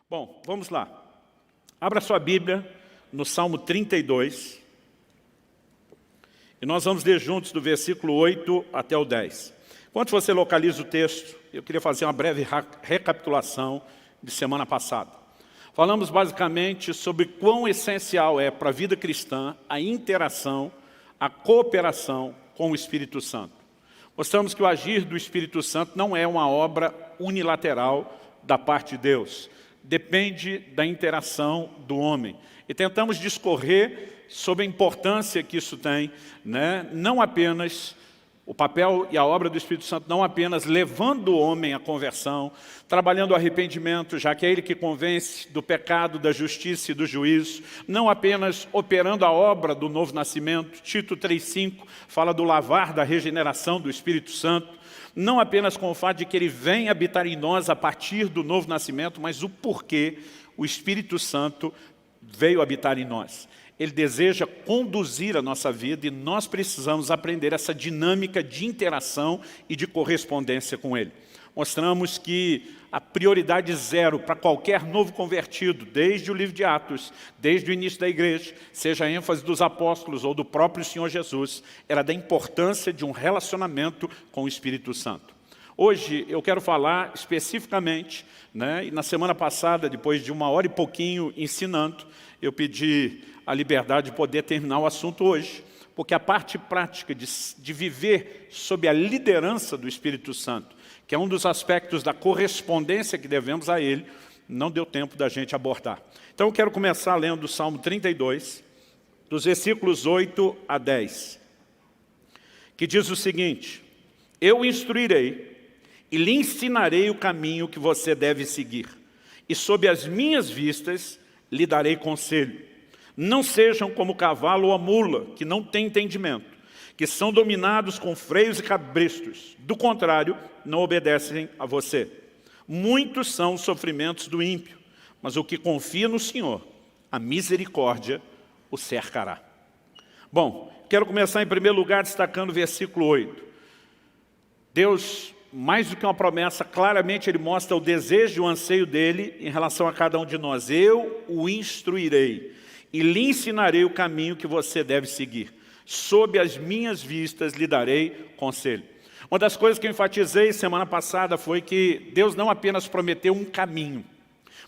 Bom, vamos lá. Abra sua Bíblia no Salmo 32. E nós vamos ler juntos do versículo 8 até o 10. Enquanto você localiza o texto, eu queria fazer uma breve recapitulação de semana passada. Falamos basicamente sobre quão essencial é para a vida cristã a interação, a cooperação com o Espírito Santo. Mostramos que o agir do Espírito Santo não é uma obra unilateral da parte de Deus. Depende da interação do homem. E tentamos discorrer sobre a importância que isso tem, não apenas o papel e a obra do Espírito Santo, não apenas levando o homem à conversão, trabalhando o arrependimento, já que é ele que convence do pecado, da justiça e do juízo, não apenas operando a obra do novo nascimento, Tito 3,5 fala do lavar da regeneração do Espírito Santo, não apenas com o fato de que ele vem habitar em nós a partir do novo nascimento, mas o porquê o Espírito Santo veio habitar em nós. Ele deseja conduzir a nossa vida e nós precisamos aprender essa dinâmica de interação e de correspondência com Ele. Mostramos que a prioridade zero para qualquer novo convertido, desde o livro de Atos, desde o início da igreja, seja a ênfase dos apóstolos ou do próprio Senhor Jesus, era da importância de um relacionamento com o Espírito Santo. Hoje eu quero falar especificamente, e na semana passada, depois de 1 hora e pouquinho ensinando, eu pedi a liberdade de poder terminar o assunto hoje, porque a parte prática de viver sob a liderança do Espírito Santo, que é um dos aspectos da correspondência que devemos a Ele, não deu tempo da gente abordar. Então eu quero começar lendo o Salmo 32, dos versículos 8 a 10, que diz o seguinte: Eu o instruirei e lhe ensinarei o caminho que você deve seguir, e sob as minhas vistas lhe darei conselho. Não sejam como o cavalo ou a mula, que não têm entendimento, que são dominados com freios e cabrestos. Do contrário, não obedecem a você. Muitos são os sofrimentos do ímpio, mas o que confia no Senhor, a misericórdia o cercará. Bom, quero começar em primeiro lugar destacando o versículo 8. Deus, mais do que uma promessa, claramente Ele mostra o desejo e o anseio dEle em relação a cada um de nós. Eu o instruirei e lhe ensinarei o caminho que você deve seguir. Sob as minhas vistas lhe darei conselho. Uma das coisas que eu enfatizei semana passada foi que Deus não apenas prometeu um caminho,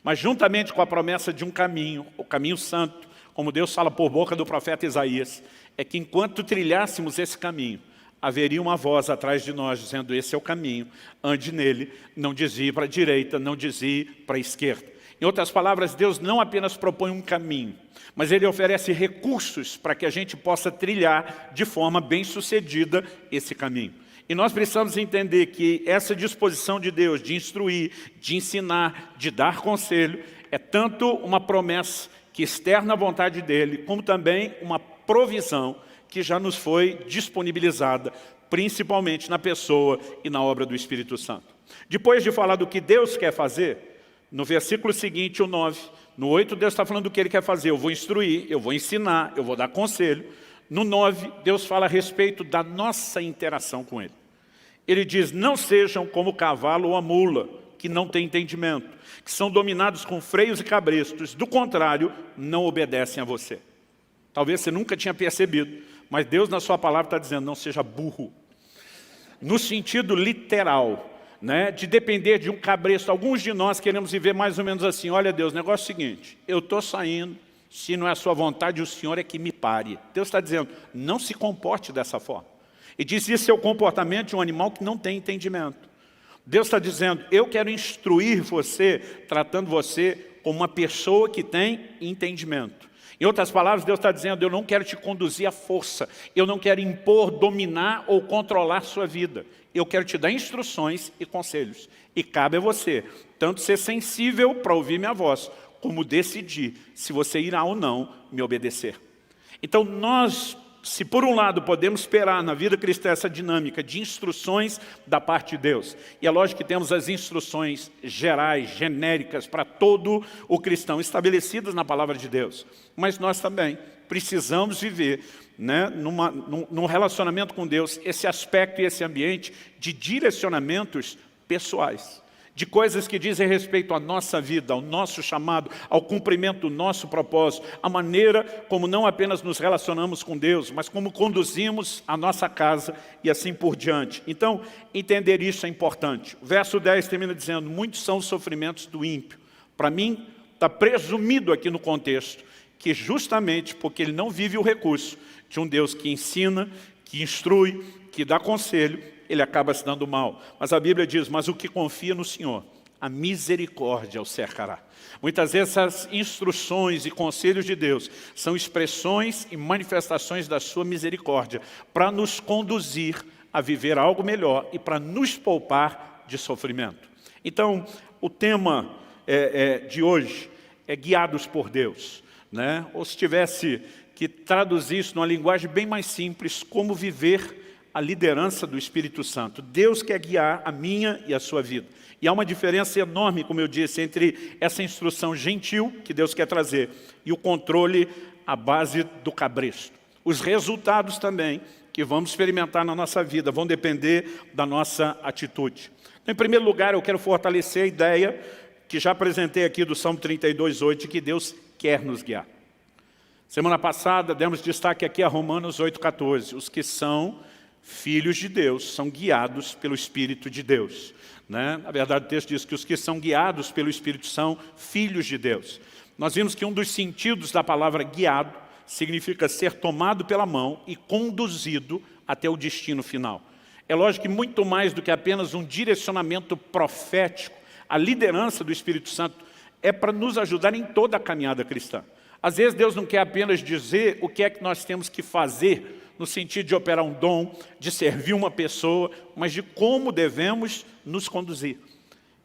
mas juntamente com a promessa de um caminho, o caminho santo, como Deus fala por boca do profeta Isaías, é que enquanto trilhássemos esse caminho, haveria uma voz atrás de nós dizendo: esse é o caminho, ande nele, não desvie para a direita, não desvie para a esquerda. Em outras palavras, Deus não apenas propõe um caminho, mas Ele oferece recursos para que a gente possa trilhar de forma bem-sucedida esse caminho. E nós precisamos entender que essa disposição de Deus de instruir, de ensinar, de dar conselho, é tanto uma promessa que externa a vontade dEle, como também uma provisão que já nos foi disponibilizada, principalmente na pessoa e na obra do Espírito Santo. Depois de falar do que Deus quer fazer, no versículo seguinte, o 9, no 8, Deus está falando do que Ele quer fazer. Eu vou instruir, eu vou ensinar, eu vou dar conselho. No 9, Deus fala a respeito da nossa interação com Ele. Ele diz: não sejam como o cavalo ou a mula, que não têm entendimento, que são dominados com freios e cabrestos. Do contrário, não obedecem a você. Talvez você nunca tinha percebido, mas Deus na sua palavra está dizendo: não seja burro. No sentido literal, de depender de um cabresto. Alguns de nós queremos viver mais ou menos assim: olha Deus, o negócio é o seguinte, eu estou saindo, se não é a sua vontade, o Senhor é que me pare. Deus está dizendo: não se comporte dessa forma. E diz: isso é o comportamento de um animal que não tem entendimento. Deus está dizendo: eu quero instruir você, tratando você como uma pessoa que tem entendimento. Em outras palavras, Deus está dizendo: eu não quero te conduzir à força, eu não quero impor, dominar ou controlar sua vida. Eu quero te dar instruções e conselhos. E cabe a você, tanto ser sensível para ouvir minha voz, como decidir se você irá ou não me obedecer. Então nós, se por um lado podemos esperar na vida cristã essa dinâmica de instruções da parte de Deus, e é lógico que temos as instruções gerais, genéricas, para todo o cristão, estabelecidas na palavra de Deus, mas nós também precisamos viver num relacionamento com Deus esse aspecto e esse ambiente de direcionamentos pessoais, de coisas que dizem respeito à nossa vida, ao nosso chamado, ao cumprimento do nosso propósito, a maneira como não apenas nos relacionamos com Deus, mas como conduzimos a nossa casa e assim por diante. Então, entender isso é importante. O verso 10 termina dizendo, muitos são os sofrimentos do ímpio. Para mim, está presumido aqui no contexto, que justamente porque ele não vive o recurso de um Deus que ensina, que instrui, que dá conselho, ele acaba se dando mal. Mas a Bíblia diz, mas o que confia no Senhor, a misericórdia o cercará. Muitas vezes essas instruções e conselhos de Deus são expressões e manifestações da sua misericórdia para nos conduzir a viver algo melhor e para nos poupar de sofrimento. Então, o tema de hoje é guiados por Deus, né? Ou se tivesse que traduzir isso numa linguagem bem mais simples, como viver a liderança do Espírito Santo. Deus quer guiar a minha e a sua vida. E há uma diferença enorme, como eu disse, entre essa instrução gentil que Deus quer trazer e o controle à base do cabresto. Os resultados também que vamos experimentar na nossa vida vão depender da nossa atitude. Então, em primeiro lugar, eu quero fortalecer a ideia que já apresentei aqui do Salmo 32:8, de que Deus quer nos guiar. Semana passada, demos destaque aqui a Romanos 8:14. Os que são filhos de Deus são guiados pelo Espírito de Deus, né? Na verdade, o texto diz que os que são guiados pelo Espírito são filhos de Deus. Nós vimos que um dos sentidos da palavra guiado significa ser tomado pela mão e conduzido até o destino final. É lógico que muito mais do que apenas um direcionamento profético, a liderança do Espírito Santo é para nos ajudar em toda a caminhada cristã. Às vezes Deus não quer apenas dizer o que é que nós temos que fazer, no sentido de operar um dom, de servir uma pessoa, mas de como devemos nos conduzir.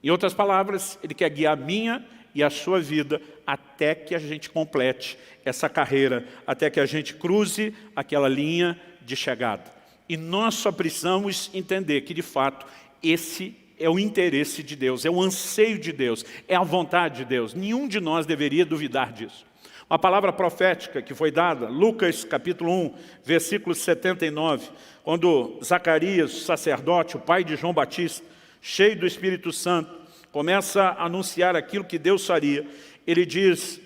Em outras palavras, Ele quer guiar a minha e a sua vida até que a gente complete essa carreira, até que a gente cruze aquela linha de chegada. E nós só precisamos entender que, de fato, esse é o interesse de Deus, é o anseio de Deus, é a vontade de Deus. Nenhum de nós deveria duvidar disso. Uma palavra profética que foi dada, Lucas capítulo 1, versículo 79, quando Zacarias, o sacerdote, o pai de João Batista, cheio do Espírito Santo, começa a anunciar aquilo que Deus faria. Ele diz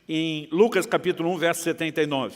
em Lucas capítulo 1, verso 79,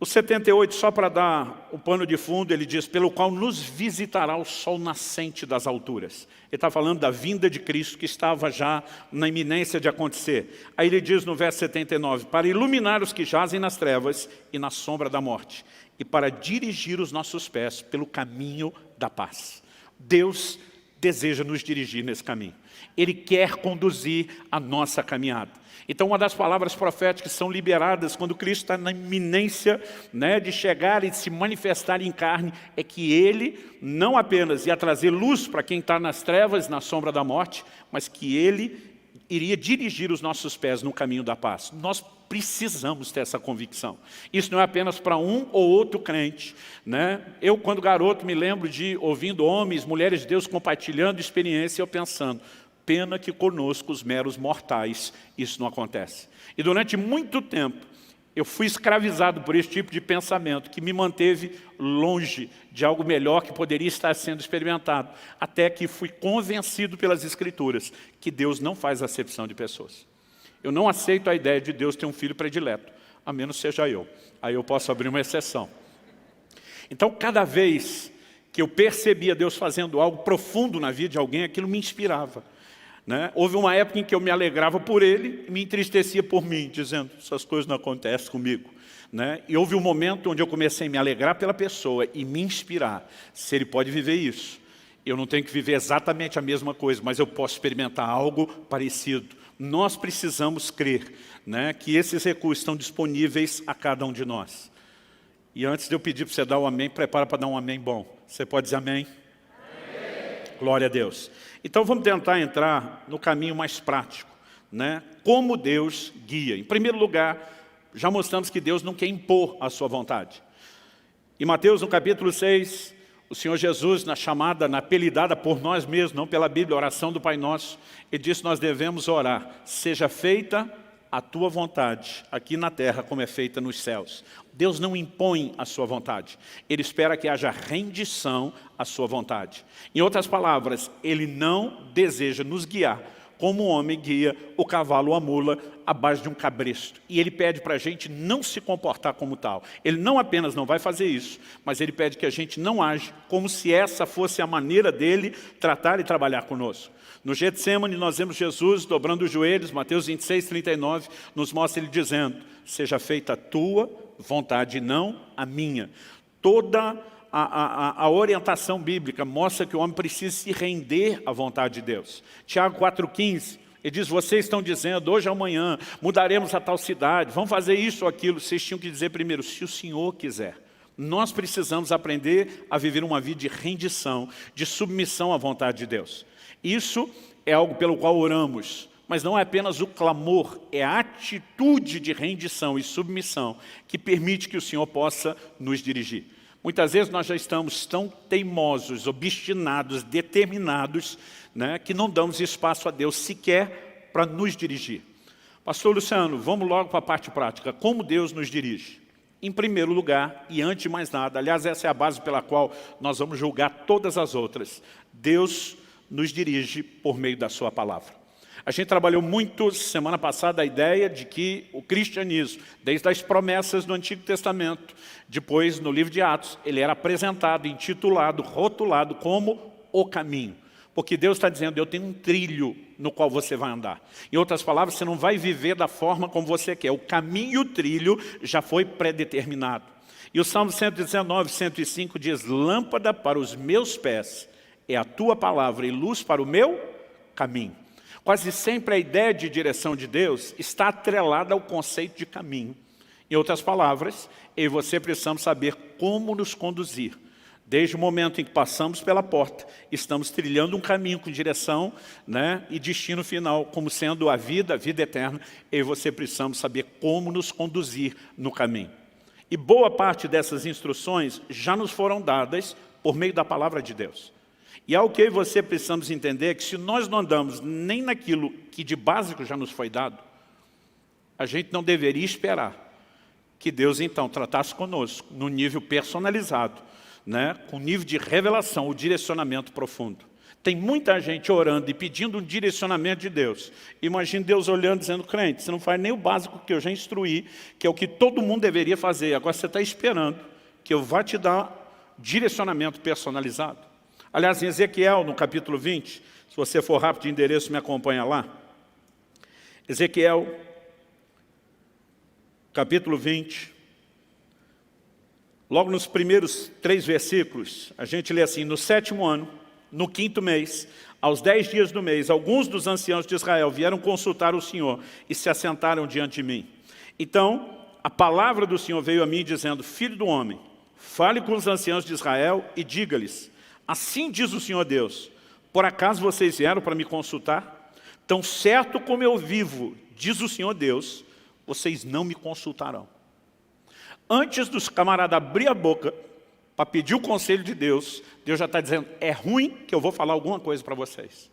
o 78, só para dar o pano de fundo, ele diz, pelo qual nos visitará o sol nascente das alturas. Ele está falando da vinda de Cristo que estava já na iminência de acontecer. Aí ele diz no verso 79, para iluminar os que jazem nas trevas e na sombra da morte, e para dirigir os nossos pés pelo caminho da paz. Deus deseja nos dirigir nesse caminho. Ele quer conduzir a nossa caminhada. Então, uma das palavras proféticas que são liberadas quando Cristo está na iminência, né, de chegar e de se manifestar em carne, é que Ele não apenas ia trazer luz para quem está nas trevas, na sombra da morte, mas que Ele iria dirigir os nossos pés no caminho da paz. Nós precisamos ter essa convicção. Isso não é apenas para um ou outro crente, né? Eu, quando garoto, me lembro de ouvindo homens, mulheres de Deus compartilhando experiência e eu pensando, pena que conosco, os meros mortais, isso não acontece. E durante muito tempo, eu fui escravizado por esse tipo de pensamento que me manteve longe de algo melhor que poderia estar sendo experimentado, até que fui convencido pelas Escrituras que Deus não faz acepção de pessoas. Eu não aceito a ideia de Deus ter um filho predileto, a menos seja eu. Aí eu posso abrir uma exceção. Então, cada vez que eu percebia Deus fazendo algo profundo na vida de alguém, aquilo me inspirava. Né? Houve uma época em que eu me alegrava por ele e me entristecia por mim, dizendo, essas coisas não acontecem comigo. Né? E houve um momento onde eu comecei a me alegrar pela pessoa e me inspirar. Se ele pode viver isso, eu não tenho que viver exatamente a mesma coisa, mas eu posso experimentar algo parecido. Nós precisamos crer, né, que esses recursos estão disponíveis a cada um de nós. E antes de eu pedir para você dar um amém, prepara para dar um amém bom. Você pode dizer amém? Glória a Deus. Então vamos tentar entrar no caminho mais prático, né? Como Deus guia. Em primeiro lugar, já mostramos que Deus não quer impor a sua vontade. Em Mateus, no capítulo 6, o Senhor Jesus, na chamada, na apelidada por nós mesmos, não pela Bíblia, a oração do Pai Nosso, Ele disse que nós devemos orar, seja feita a tua vontade aqui na terra como é feita nos céus. Deus não impõe a sua vontade. Ele espera que haja rendição à sua vontade. Em outras palavras, Ele não deseja nos guiar como o homem guia o cavalo ou a mula à base de um cabresto. E Ele pede para a gente não se comportar como tal. Ele não apenas não vai fazer isso, mas Ele pede que a gente não age como se essa fosse a maneira dEle tratar e trabalhar conosco. No Getsêmani nós vemos Jesus dobrando os joelhos, Mateus 26, 39, nos mostra Ele dizendo: seja feita a tua vontade, não a minha. Toda a orientação bíblica mostra que o homem precisa se render à vontade de Deus. Tiago 4,15, ele diz: vocês estão dizendo, hoje ou amanhã, mudaremos a tal cidade, vamos fazer isso ou aquilo. Vocês tinham que dizer primeiro, se o Senhor quiser. Nós precisamos aprender a viver uma vida de rendição, de submissão à vontade de Deus. Isso é algo pelo qual oramos, mas não é apenas o clamor, é a atitude de rendição e submissão que permite que o Senhor possa nos dirigir. Muitas vezes nós já estamos tão teimosos, obstinados, determinados, né, que não damos espaço a Deus sequer para nos dirigir. Pastor Luciano, vamos logo para a parte prática. Como Deus nos dirige? Em primeiro lugar, e antes de mais nada, aliás, essa é a base pela qual nós vamos julgar todas as outras. Deus nos dirige por meio da sua palavra. A gente trabalhou muito semana passada a ideia de que o cristianismo, desde as promessas do Antigo Testamento, depois no livro de Atos, ele era apresentado, intitulado, rotulado como o caminho. Porque Deus está dizendo, eu tenho um trilho no qual você vai andar. Em outras palavras, você não vai viver da forma como você quer. O caminho e o trilho já foi predeterminado. E o Salmo 119, 105 diz, lâmpada para os meus pés é a tua palavra e luz para o meu caminho. Quase sempre a ideia de direção de Deus está atrelada ao conceito de caminho. Em outras palavras, eu e você precisamos saber como nos conduzir. Desde o momento em que passamos pela porta, estamos trilhando um caminho com direção, né, e destino final, como sendo a vida eterna, eu e você precisamos saber como nos conduzir no caminho. E boa parte dessas instruções já nos foram dadas por meio da palavra de Deus. E algo que eu e você precisamos entender é que se nós não andamos nem naquilo que de básico já nos foi dado, a gente não deveria esperar que Deus então tratasse conosco no nível personalizado, né, com nível de revelação, o direcionamento profundo. Tem muita gente orando e pedindo um direcionamento de Deus. Imagina Deus olhando e dizendo, crente, você não faz nem o básico que eu já instruí, que é o que todo mundo deveria fazer. Agora você está esperando que eu vá te dar direcionamento personalizado. Aliás, em Ezequiel, no capítulo 20, se você for rápido de endereço, me acompanha lá. Ezequiel, capítulo 20, logo nos primeiros 3 versículos, a gente lê assim, no 7º ano, no 5º mês, aos 10 dias do mês, alguns dos anciãos de Israel vieram consultar o Senhor e se assentaram diante de mim. Então, a palavra do Senhor veio a mim dizendo, filho do homem, fale com os anciãos de Israel e diga-lhes, assim diz o Senhor Deus, por acaso vocês vieram para me consultar? Tão certo como eu vivo, diz o Senhor Deus, vocês não me consultarão. Antes dos camaradas abrir a boca para pedir o conselho de Deus, Deus já está dizendo, é ruim que eu vou falar alguma coisa para vocês.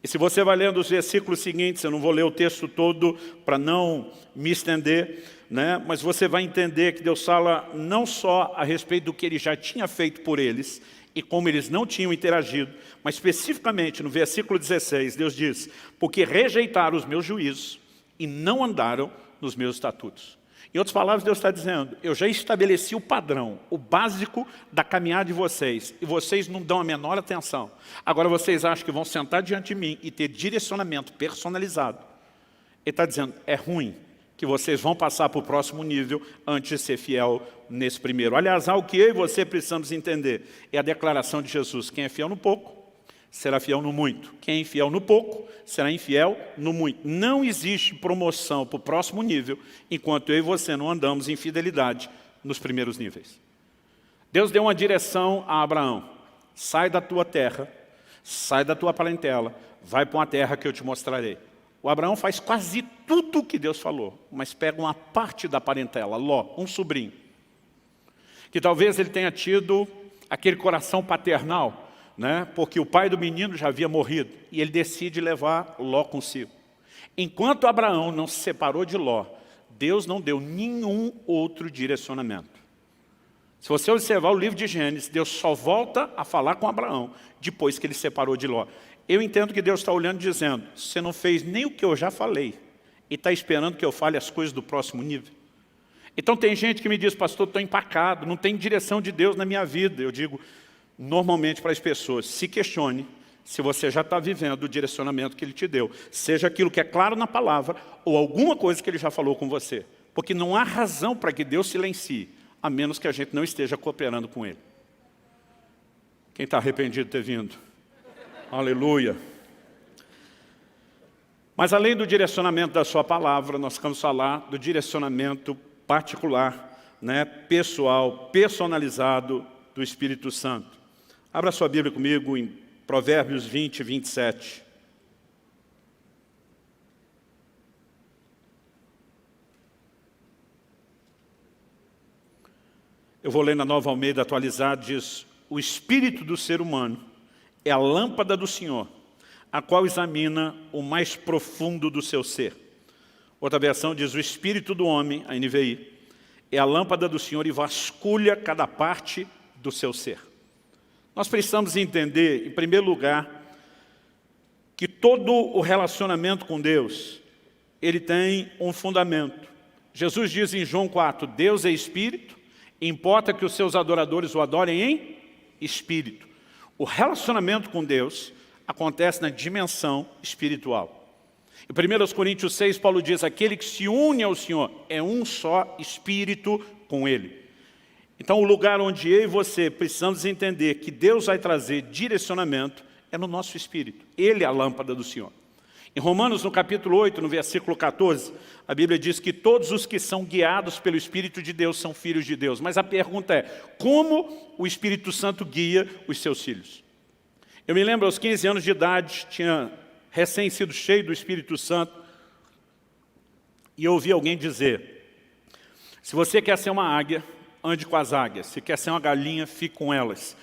E se você vai lendo os versículos seguintes, eu não vou ler o texto todo para não me estender, né? Mas você vai entender que Deus fala não só a respeito do que Ele já tinha feito por eles, e como eles não tinham interagido, mas especificamente no versículo 16, Deus diz, porque rejeitaram os meus juízos e não andaram nos meus estatutos. Em outras palavras, Deus está dizendo, eu já estabeleci o padrão, o básico da caminhada de vocês, e vocês não dão a menor atenção. Agora vocês acham que vão sentar diante de mim e ter direcionamento personalizado. Ele está dizendo, é ruim que vocês vão passar para o próximo nível antes de ser fiel nesse primeiro. Aliás, algo que eu e você precisamos entender é a declaração de Jesus. Quem é fiel no pouco, será fiel no muito. Quem é infiel no pouco, será infiel no muito. Não existe promoção para o próximo nível enquanto eu e você não andamos em fidelidade nos primeiros níveis. Deus deu uma direção a Abraão. Sai da tua terra, sai da tua parentela, vai para uma terra que eu te mostrarei. O Abraão faz quase tudo o que Deus falou, mas pega uma parte da parentela, Ló, um sobrinho, que talvez ele tenha tido aquele coração paternal, né? Porque o pai do menino já havia morrido, e ele decide levar Ló consigo. Enquanto Abraão não se separou de Ló, Deus não deu nenhum outro direcionamento. Se você observar o livro de Gênesis, Deus só volta a falar com Abraão depois que ele separou de Ló. Eu entendo que Deus está olhando e dizendo, você não fez nem o que eu já falei e está esperando que eu fale as coisas do próximo nível. Então tem gente que me diz, pastor, estou empacado, não tem direção de Deus na minha vida. Eu digo, normalmente para as pessoas, se questione se você já está vivendo o direcionamento que Ele te deu. Seja aquilo que é claro na palavra ou alguma coisa que Ele já falou com você. Porque não há razão para que Deus silencie, a menos que a gente não esteja cooperando com Ele. Quem está arrependido de ter vindo? Aleluia. Mas além do direcionamento da sua palavra, nós vamos falar do direcionamento particular, pessoal, personalizado do Espírito Santo. Abra sua Bíblia comigo em Provérbios 20, 27. Eu vou ler na Nova Almeida atualizada, diz, o espírito do ser humano é a lâmpada do Senhor, a qual examina o mais profundo do seu ser. Outra versão diz, o espírito do homem, a NVI, é a lâmpada do Senhor e vasculha cada parte do seu ser. Nós precisamos entender, em primeiro lugar, que todo o relacionamento com Deus, ele tem um fundamento. Jesus diz em João 4, Deus é espírito, importa que os seus adoradores o adorem em espírito. O relacionamento com Deus acontece na dimensão espiritual. Em 1 Coríntios 6, Paulo diz, aquele que se une ao Senhor é um só espírito com Ele. Então, o lugar onde eu e você precisamos entender que Deus vai trazer direcionamento é no nosso espírito. Ele é a lâmpada do Senhor. Em Romanos, no capítulo 8, no versículo 14, a Bíblia diz que todos os que são guiados pelo Espírito de Deus são filhos de Deus. Mas a pergunta é, como o Espírito Santo guia os seus filhos? Eu me lembro, aos 15 anos de idade, tinha recém sido cheio do Espírito Santo, e eu ouvi alguém dizer, se você quer ser uma águia, ande com as águias. Se quer ser uma galinha, fique com elas.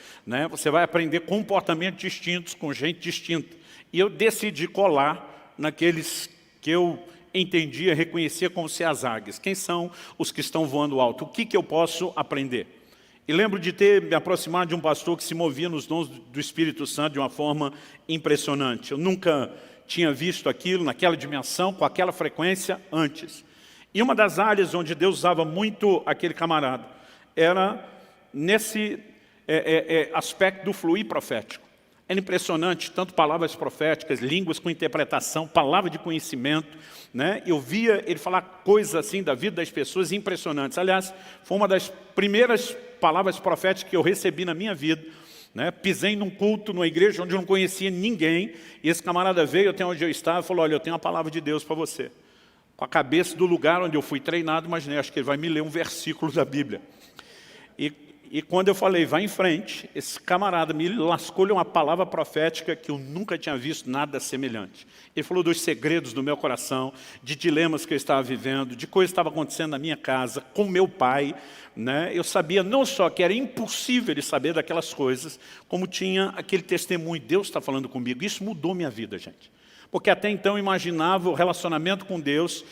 Você vai aprender comportamentos distintos com gente distinta. E eu decidi colar naqueles que eu entendia, reconhecia como ser as águias. Quem são os que estão voando alto? O que eu posso aprender? E lembro de ter me aproximado de um pastor que se movia nos dons do Espírito Santo de uma forma impressionante. Eu nunca tinha visto aquilo naquela dimensão, com aquela frequência antes. E uma das áreas onde Deus usava muito aquele camarada era nesse aspecto do fluir profético. Era impressionante, tanto palavras proféticas, línguas com interpretação, palavra de conhecimento. Eu via ele falar coisas assim da vida das pessoas impressionantes. Aliás, foi uma das primeiras palavras proféticas que eu recebi na minha vida. Pisei num culto, numa igreja onde eu não conhecia ninguém, e esse camarada veio até onde eu estava e falou, olha, eu tenho uma palavra de Deus para você. Com a cabeça do lugar onde eu fui treinado, imaginei, acho que ele vai me ler um versículo da Bíblia. E quando eu falei, vai em frente, esse camarada me lascou-lhe uma palavra profética que eu nunca tinha visto nada semelhante. Ele falou dos segredos do meu coração, de dilemas que eu estava vivendo, de coisas que estavam acontecendo na minha casa, com meu pai. Eu sabia não só que era impossível ele saber daquelas coisas, como tinha aquele testemunho, Deus está falando comigo. Isso mudou minha vida, gente. Porque até então eu imaginava o relacionamento com Deus,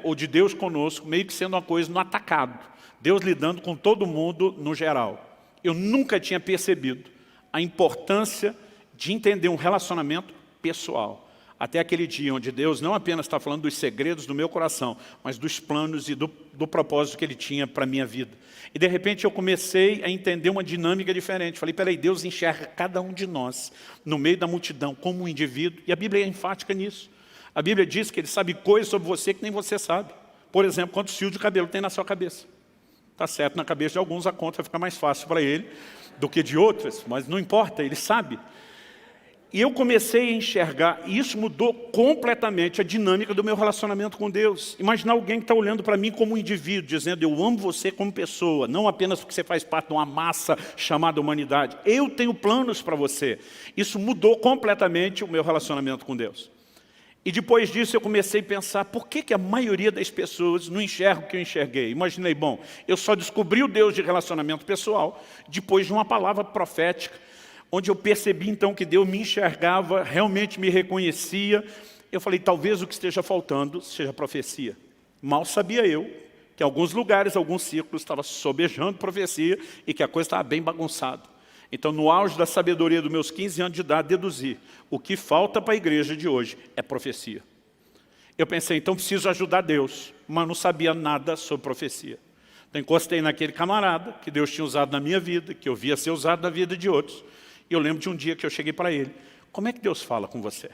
ou de Deus conosco, meio que sendo uma coisa no atacado. Deus lidando com todo mundo no geral. Eu nunca tinha percebido a importância de entender um relacionamento pessoal. Até aquele dia onde Deus não apenas está falando dos segredos do meu coração, mas dos planos e do propósito que Ele tinha para a minha vida. E de repente eu comecei a entender uma dinâmica diferente. Falei, peraí, Deus enxerga cada um de nós no meio da multidão como um indivíduo. E a Bíblia é enfática nisso. A Bíblia diz que Ele sabe coisas sobre você que nem você sabe. Por exemplo, quantos fios de cabelo tem na sua cabeça? Está certo, na cabeça de alguns a conta fica mais fácil para ele do que de outras, mas não importa, ele sabe. E eu comecei a enxergar, e isso mudou completamente a dinâmica do meu relacionamento com Deus. Imaginar alguém que está olhando para mim como um indivíduo, dizendo, eu amo você como pessoa, não apenas porque você faz parte de uma massa chamada humanidade. Eu tenho planos para você. Isso mudou completamente o meu relacionamento com Deus. E depois disso eu comecei a pensar, por que a maioria das pessoas não enxerga o que eu enxerguei? Imaginei, bom, eu só descobri o Deus de relacionamento pessoal depois de uma palavra profética, onde eu percebi então que Deus me enxergava, realmente me reconhecia, Eu falei, talvez o que esteja faltando seja profecia. Mal sabia eu que em alguns lugares, alguns círculos, estava sobejando profecia e que a coisa estava bem bagunçada. Então, no auge da sabedoria dos meus 15 anos de idade, deduzi, o que falta para a igreja de hoje é profecia. Eu pensei, então preciso ajudar Deus, mas não sabia nada sobre profecia. Então, encostei naquele camarada que Deus tinha usado na minha vida, que eu via ser usado na vida de outros. E eu lembro de um dia que eu cheguei para ele, como é que Deus fala com você?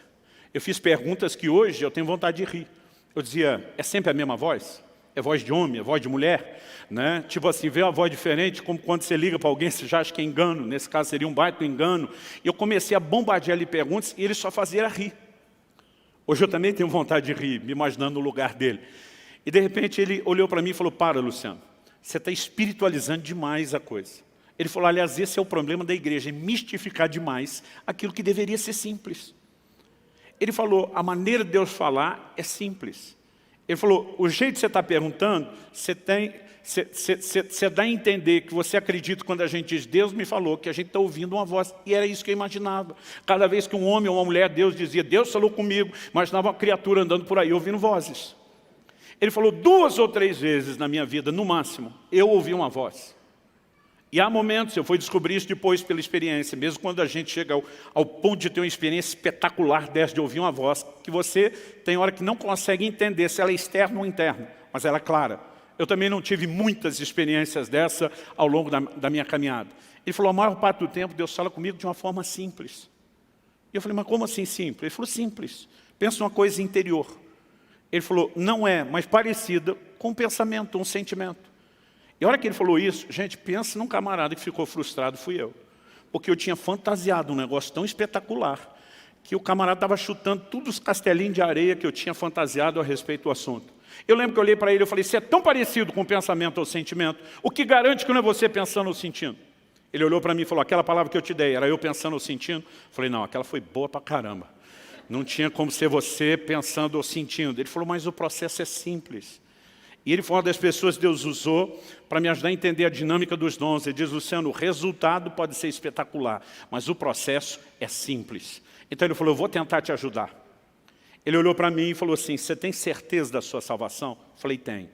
Eu fiz perguntas que hoje eu tenho vontade de rir. Eu dizia, é sempre a mesma voz? É voz de homem, é voz de mulher? Né? Tipo assim, vê uma voz diferente, como quando você liga para alguém, você já acha que é engano. Nesse caso seria um baita engano. E eu comecei a bombardear ele perguntas e ele só fazia rir. Hoje eu também tenho vontade de rir, me imaginando no lugar dele. E de repente ele olhou para mim e falou, para, Luciano, você está espiritualizando demais a coisa. Ele falou, aliás, esse é o problema da igreja, é mistificar demais aquilo que deveria ser simples. Ele falou, a maneira de Deus falar é simples. Ele falou, o jeito que você está perguntando, você dá a entender que você acredita quando a gente diz, Deus me falou, que a gente está ouvindo uma voz. E era isso que eu imaginava. Cada vez que um homem ou uma mulher, Deus dizia, Deus falou comigo, imaginava uma criatura andando por aí, ouvindo vozes. Ele falou, 2 ou 3 vezes na minha vida, no máximo, eu ouvi uma voz. E há momentos, eu fui descobrir isso depois pela experiência, mesmo quando a gente chega ao ponto de ter uma experiência espetacular dessa, de ouvir uma voz, que você tem hora que não consegue entender se ela é externa ou interna, mas ela é clara. Eu também não tive muitas experiências dessa ao longo da minha caminhada. Ele falou, a maior parte do tempo Deus fala comigo de uma forma simples. E eu falei, mas como assim simples? Ele falou, simples. Pensa numa coisa interior. Ele falou, não é, mas parecida com um pensamento, um sentimento. E a hora que ele falou isso, gente, pensa num camarada que ficou frustrado, fui eu. Porque eu tinha fantasiado um negócio tão espetacular, que o camarada estava chutando todos os castelinhos de areia que eu tinha fantasiado a respeito do assunto. Eu lembro que eu olhei para ele e falei, você é tão parecido com o pensamento ou sentimento, o que garante que não é você pensando ou sentindo? Ele olhou para mim e falou, aquela palavra que eu te dei, era eu pensando ou sentindo? Eu falei, não, aquela foi boa pra caramba. Não tinha como ser você pensando ou sentindo. Ele falou, mas o processo é simples. E ele foi uma das pessoas que Deus usou para me ajudar a entender a dinâmica dos dons. Ele diz, Luciano, o resultado pode ser espetacular, mas o processo é simples. Então ele falou, eu vou tentar te ajudar. Ele olhou para mim e falou assim, você tem certeza da sua salvação? Eu falei, tenho.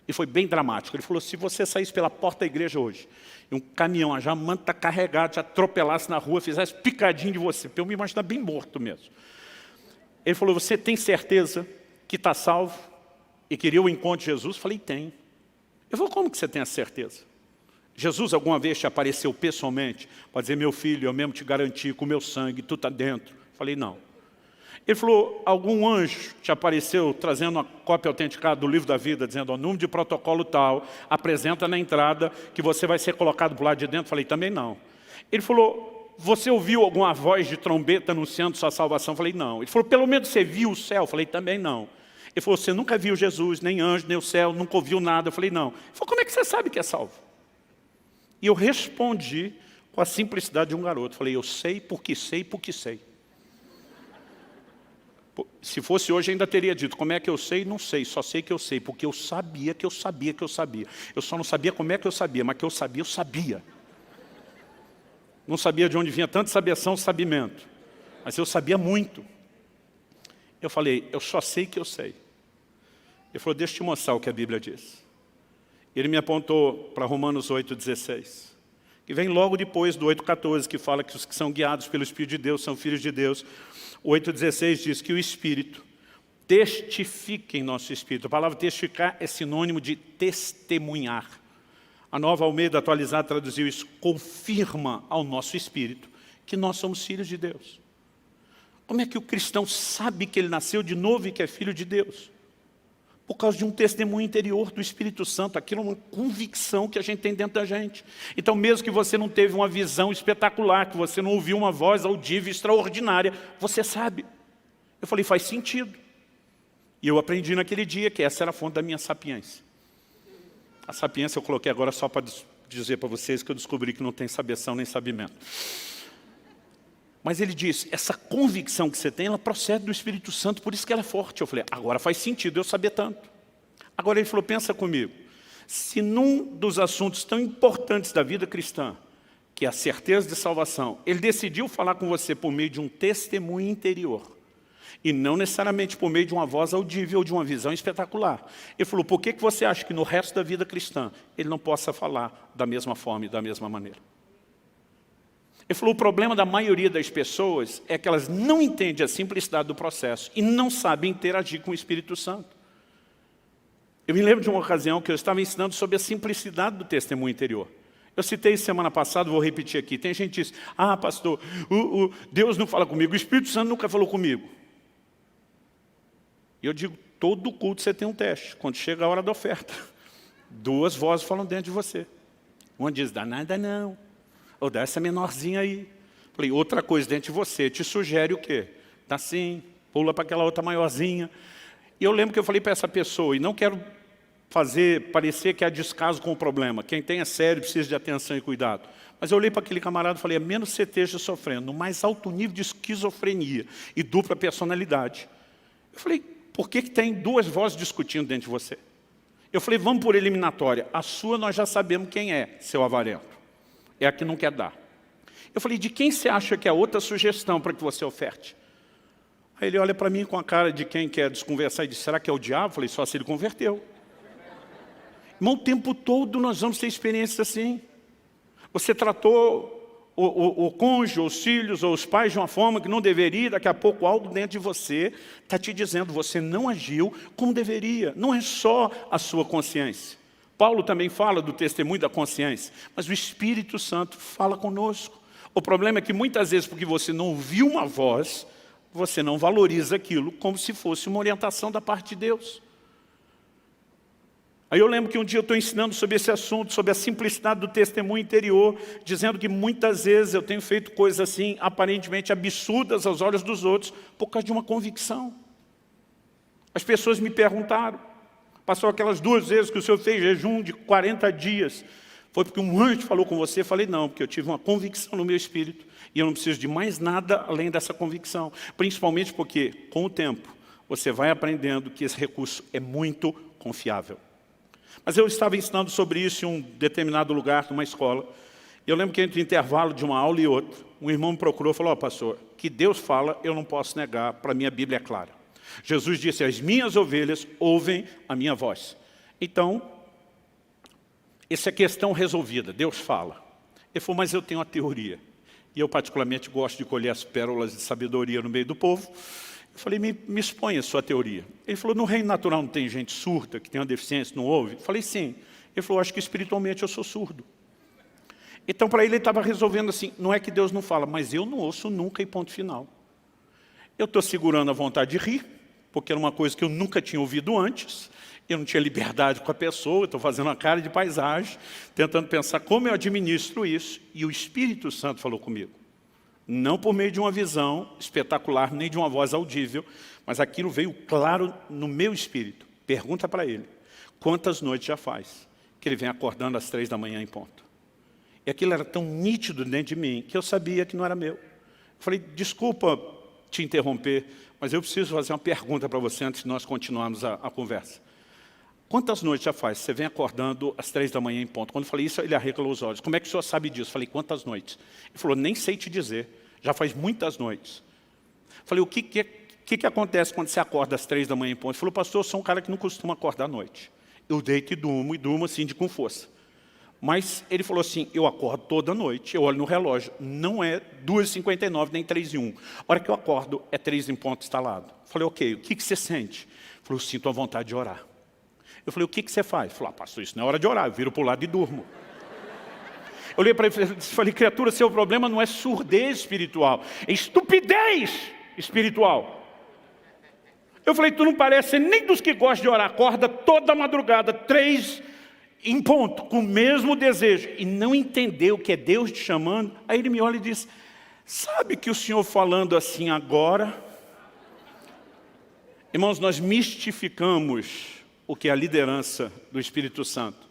E foi bem dramático. Ele falou, se você saísse pela porta da igreja hoje, e um caminhão, a jamanta carregada, te atropelasse na rua, fizesse picadinho de você, para eu me imaginar bem morto mesmo. Ele falou, você tem certeza que está salvo? E queria o encontro de Jesus? Falei, tem. Eu falei, como que você tem a certeza? Jesus alguma vez te apareceu pessoalmente para dizer, meu filho, eu mesmo te garanti com o meu sangue, tu está dentro? Falei, não. Ele falou, algum anjo te apareceu trazendo uma cópia autenticada do livro da vida, dizendo, o número de protocolo tal, apresenta na entrada que você vai ser colocado para o lado de dentro? Falei, também não. Ele falou, você ouviu alguma voz de trombeta anunciando sua salvação? Falei, não. Ele falou, pelo menos você viu o céu? Falei, também não. Ele falou, você nunca viu Jesus, nem anjo, nem o céu, nunca ouviu nada. Eu falei, não. Ele falou, como é que você sabe que é salvo? E eu respondi com a simplicidade de um garoto. Falei, eu sei porque sei porque sei. Se fosse hoje, ainda teria dito, como é que eu sei? Não sei, só sei que eu sei, porque eu sabia que eu sabia que eu sabia. Eu só não sabia como é que eu sabia, mas que eu sabia. Não sabia de onde vinha tanta sabeção, sabimento. Mas eu sabia muito. Eu falei, eu só sei que eu sei. Ele falou, deixa eu te mostrar o que a Bíblia diz. Ele me apontou para Romanos 8,16, que vem logo depois do 8,14, que fala que os que são guiados pelo Espírito de Deus são filhos de Deus. O 8,16 diz que o Espírito testifica em nosso Espírito. A palavra testificar é sinônimo de testemunhar. A Nova Almeida atualizada traduziu isso, confirma ao nosso Espírito que nós somos filhos de Deus. Como é que o cristão sabe que ele nasceu de novo e que é filho de Deus? Por causa de um testemunho interior do Espírito Santo. Aquilo é uma convicção que a gente tem dentro da gente. Então, mesmo que você não teve uma visão espetacular, que você não ouviu uma voz audível extraordinária, você sabe. Eu falei, faz sentido. E eu aprendi naquele dia que essa era a fonte da minha sapiência. A sapiência eu coloquei agora só para dizer para vocês que eu descobri que não tem sabeção nem sabimento. Mas ele disse, essa convicção que você tem, ela procede do Espírito Santo, por isso que ela é forte. Eu falei, agora faz sentido eu saber tanto. Agora ele falou, pensa comigo, se num dos assuntos tão importantes da vida cristã, que é a certeza de salvação, ele decidiu falar com você por meio de um testemunho interior, E não necessariamente por meio de uma voz audível ou de uma visão espetacular. Ele falou, por que você acha que no resto da vida cristã ele não possa falar da mesma forma e da mesma maneira? Ele falou, o problema da maioria das pessoas é que elas não entendem a simplicidade do processo e não sabem interagir com o Espírito Santo. Eu me lembro de uma ocasião que eu estava ensinando sobre a simplicidade do testemunho interior. Eu citei semana passada, vou repetir aqui. Tem gente que diz, pastor, Deus não fala comigo, o Espírito Santo nunca falou comigo. E eu digo, todo culto você tem um teste. Quando chega a hora da oferta, 2 vozes falam dentro de você. Uma diz, dá nada não. Ou dá essa menorzinha aí. Falei, outra coisa dentro de você, te sugere o quê? Dá sim, pula para aquela outra maiorzinha. E eu lembro que eu falei para essa pessoa, e não quero parecer que há descaso com o problema. Quem tem é sério, precisa de atenção e cuidado. Mas eu olhei para aquele camarada e falei, a menos você esteja sofrendo no mais alto nível de esquizofrenia e dupla personalidade. Eu falei, por que tem 2 vozes discutindo dentro de você? Eu falei, vamos por eliminatória. A sua nós já sabemos quem é, seu avarento. É a que não quer dar. Eu falei, de quem você acha que é outra sugestão para que você oferte? Aí ele olha para mim com a cara de quem quer desconversar e diz, será que é o diabo? Eu falei, só se ele converteu. Irmão, o tempo todo nós vamos ter experiências assim. Você tratou o cônjuge, os filhos ou os pais de uma forma que não deveria, daqui a pouco algo dentro de você está te dizendo, você não agiu como deveria. Não é só a sua consciência. Paulo também fala do testemunho da consciência, mas o Espírito Santo fala conosco. O problema é que muitas vezes, porque você não ouviu uma voz, você não valoriza aquilo como se fosse uma orientação da parte de Deus. Aí eu lembro que um dia eu estou ensinando sobre esse assunto, sobre a simplicidade do testemunho interior, dizendo que muitas vezes eu tenho feito coisas assim, aparentemente absurdas aos olhos dos outros, por causa de uma convicção. As pessoas me perguntaram, passou aquelas 2 vezes que o senhor fez jejum de 40 dias, foi porque um anjo falou com você? Eu falei, não, porque eu tive uma convicção no meu espírito, e eu não preciso de mais nada além dessa convicção, principalmente porque, com o tempo, você vai aprendendo que esse recurso é muito confiável. Mas eu estava ensinando sobre isso em um determinado lugar, numa escola. E eu lembro que entre o intervalo de uma aula e outra, um irmão me procurou e falou, pastor, que Deus fala, eu não posso negar, para mim a Bíblia é clara. Jesus disse, as minhas ovelhas ouvem a minha voz. Então, essa é questão resolvida, Deus fala. Ele falou, mas eu tenho uma teoria. E eu particularmente gosto de colher as pérolas de sabedoria no meio do povo. Eu falei, me exponha a sua teoria. Ele falou, no reino natural não tem gente surda, que tem uma deficiência, não ouve? Eu falei, sim. Ele falou, acho que espiritualmente eu sou surdo. Então, para ele estava resolvendo assim, não é que Deus não fala, mas eu não ouço nunca e ponto final. Eu estou segurando a vontade de rir, porque era uma coisa que eu nunca tinha ouvido antes, eu não tinha liberdade com a pessoa, estou fazendo uma cara de paisagem, tentando pensar como eu administro isso, e o Espírito Santo falou comigo. Não por meio de uma visão espetacular, nem de uma voz audível, mas aquilo veio claro no meu espírito. Pergunta para ele, quantas noites já faz que ele vem acordando às 3 da manhã em ponto? E aquilo era tão nítido dentro de mim, que eu sabia que não era meu. Eu falei, desculpa te interromper, mas eu preciso fazer uma pergunta para você antes de nós continuarmos a conversa. Quantas noites já faz? Você vem acordando às 3 da manhã em ponto. Quando eu falei isso, ele arregalou os olhos. Como é que o senhor sabe disso? Eu falei, quantas noites? Ele falou, nem sei te dizer. Já faz muitas noites. Eu falei, o que acontece quando você acorda às 3 da manhã em ponto? Ele falou, pastor, eu sou um cara que não costuma acordar à noite. Eu deito e durmo assim, com força. Mas ele falou assim, eu acordo toda noite, eu olho no relógio, não é 2h59 nem 3h01. A hora que eu acordo, é 3 em ponto instalado. Eu falei, ok, o que você sente? Ele falou, eu sinto a vontade de orar. Eu falei, o que você faz? Ele falou, pastor, isso não é hora de orar, eu viro para o lado e durmo. Eu olhei para ele e falei, criatura, seu problema não é surdez espiritual, é estupidez espiritual. Eu falei, tu não parece nem dos que gostam de orar, acorda toda madrugada, 3 em ponto, com o mesmo desejo, e não entendeu que é Deus te chamando. Aí ele me olha e diz, sabe que o senhor falando assim agora? Irmãos, nós mistificamos o que é a liderança do Espírito Santo.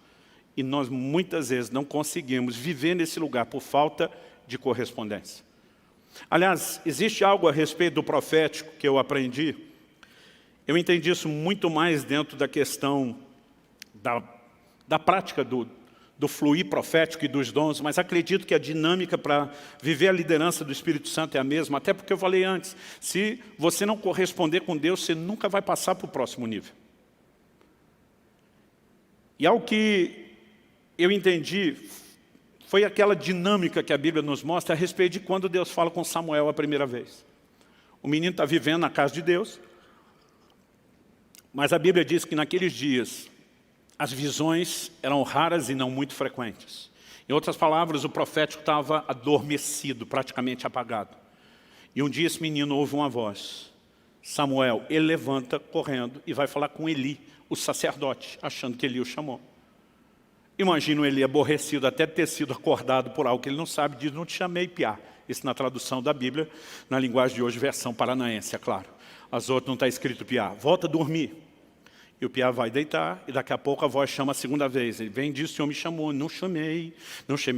E nós muitas vezes não conseguimos viver nesse lugar por falta de correspondência. Aliás, existe algo a respeito do profético que eu aprendi. Eu entendi isso muito mais dentro da questão da prática do do fluir profético e dos dons, mas acredito que a dinâmica para viver a liderança do Espírito Santo é a mesma, até porque eu falei antes, se você não corresponder com Deus, você nunca vai passar para o próximo nível. E algo que eu entendi foi aquela dinâmica que a Bíblia nos mostra a respeito de quando Deus fala com Samuel a primeira vez. O menino está vivendo na casa de Deus, mas a Bíblia diz que naqueles dias as visões eram raras e não muito frequentes. Em outras palavras, o profético estava adormecido, praticamente apagado. E um dia esse menino ouve uma voz. Samuel, ele levanta correndo e vai falar com Eli, o sacerdote, achando que Eli o chamou. Imagino ele aborrecido até ter sido acordado por algo que ele não sabe, diz, não te chamei, piá. Isso na tradução da Bíblia, na linguagem de hoje, versão paranaense, é claro. As outras não está escrito piá. Volta a dormir. E o piá vai deitar, e daqui a pouco a voz chama a segunda vez. Ele vem e diz, o Senhor me chamou, não chamei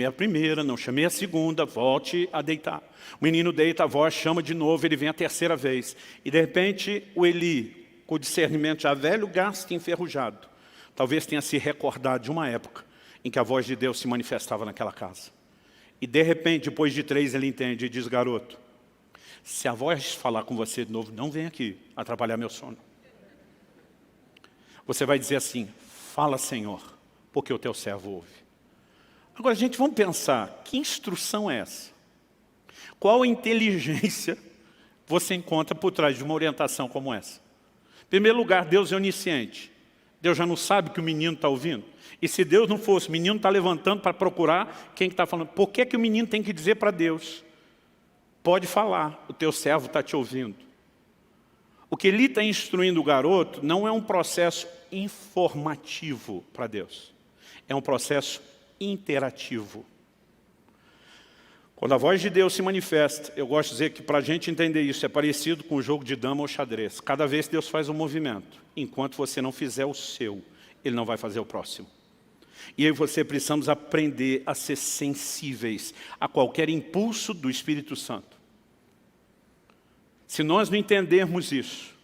a primeira, não chamei a segunda, volte a deitar. O menino deita, a voz chama de novo, ele vem a terceira vez. E de repente o Eli, com o discernimento já velho, gasto e enferrujado, talvez tenha se recordado de uma época em que a voz de Deus se manifestava naquela casa. E de repente, depois de 3, ele entende e diz, garoto, se a voz falar com você de novo, não vem aqui atrapalhar meu sono. Você vai dizer assim, fala Senhor, porque o teu servo ouve. Agora, gente, vamos pensar, que instrução é essa? Qual inteligência você encontra por trás de uma orientação como essa? Em primeiro lugar, Deus é onisciente. Deus já não sabe que o menino está ouvindo. E se Deus não fosse, o menino está levantando para procurar quem está falando. Por que o menino tem que dizer para Deus? Pode falar, o teu servo está te ouvindo. O que ele está instruindo o garoto não é um processo informativo para Deus. É um processo interativo. Quando a voz de Deus se manifesta, eu gosto de dizer que para a gente entender isso é parecido com o jogo de dama ou xadrez. Cada vez Deus faz um movimento. Enquanto você não fizer o seu, Ele não vai fazer o próximo. E aí você precisamos aprender a ser sensíveis a qualquer impulso do Espírito Santo. Se nós não entendermos isso,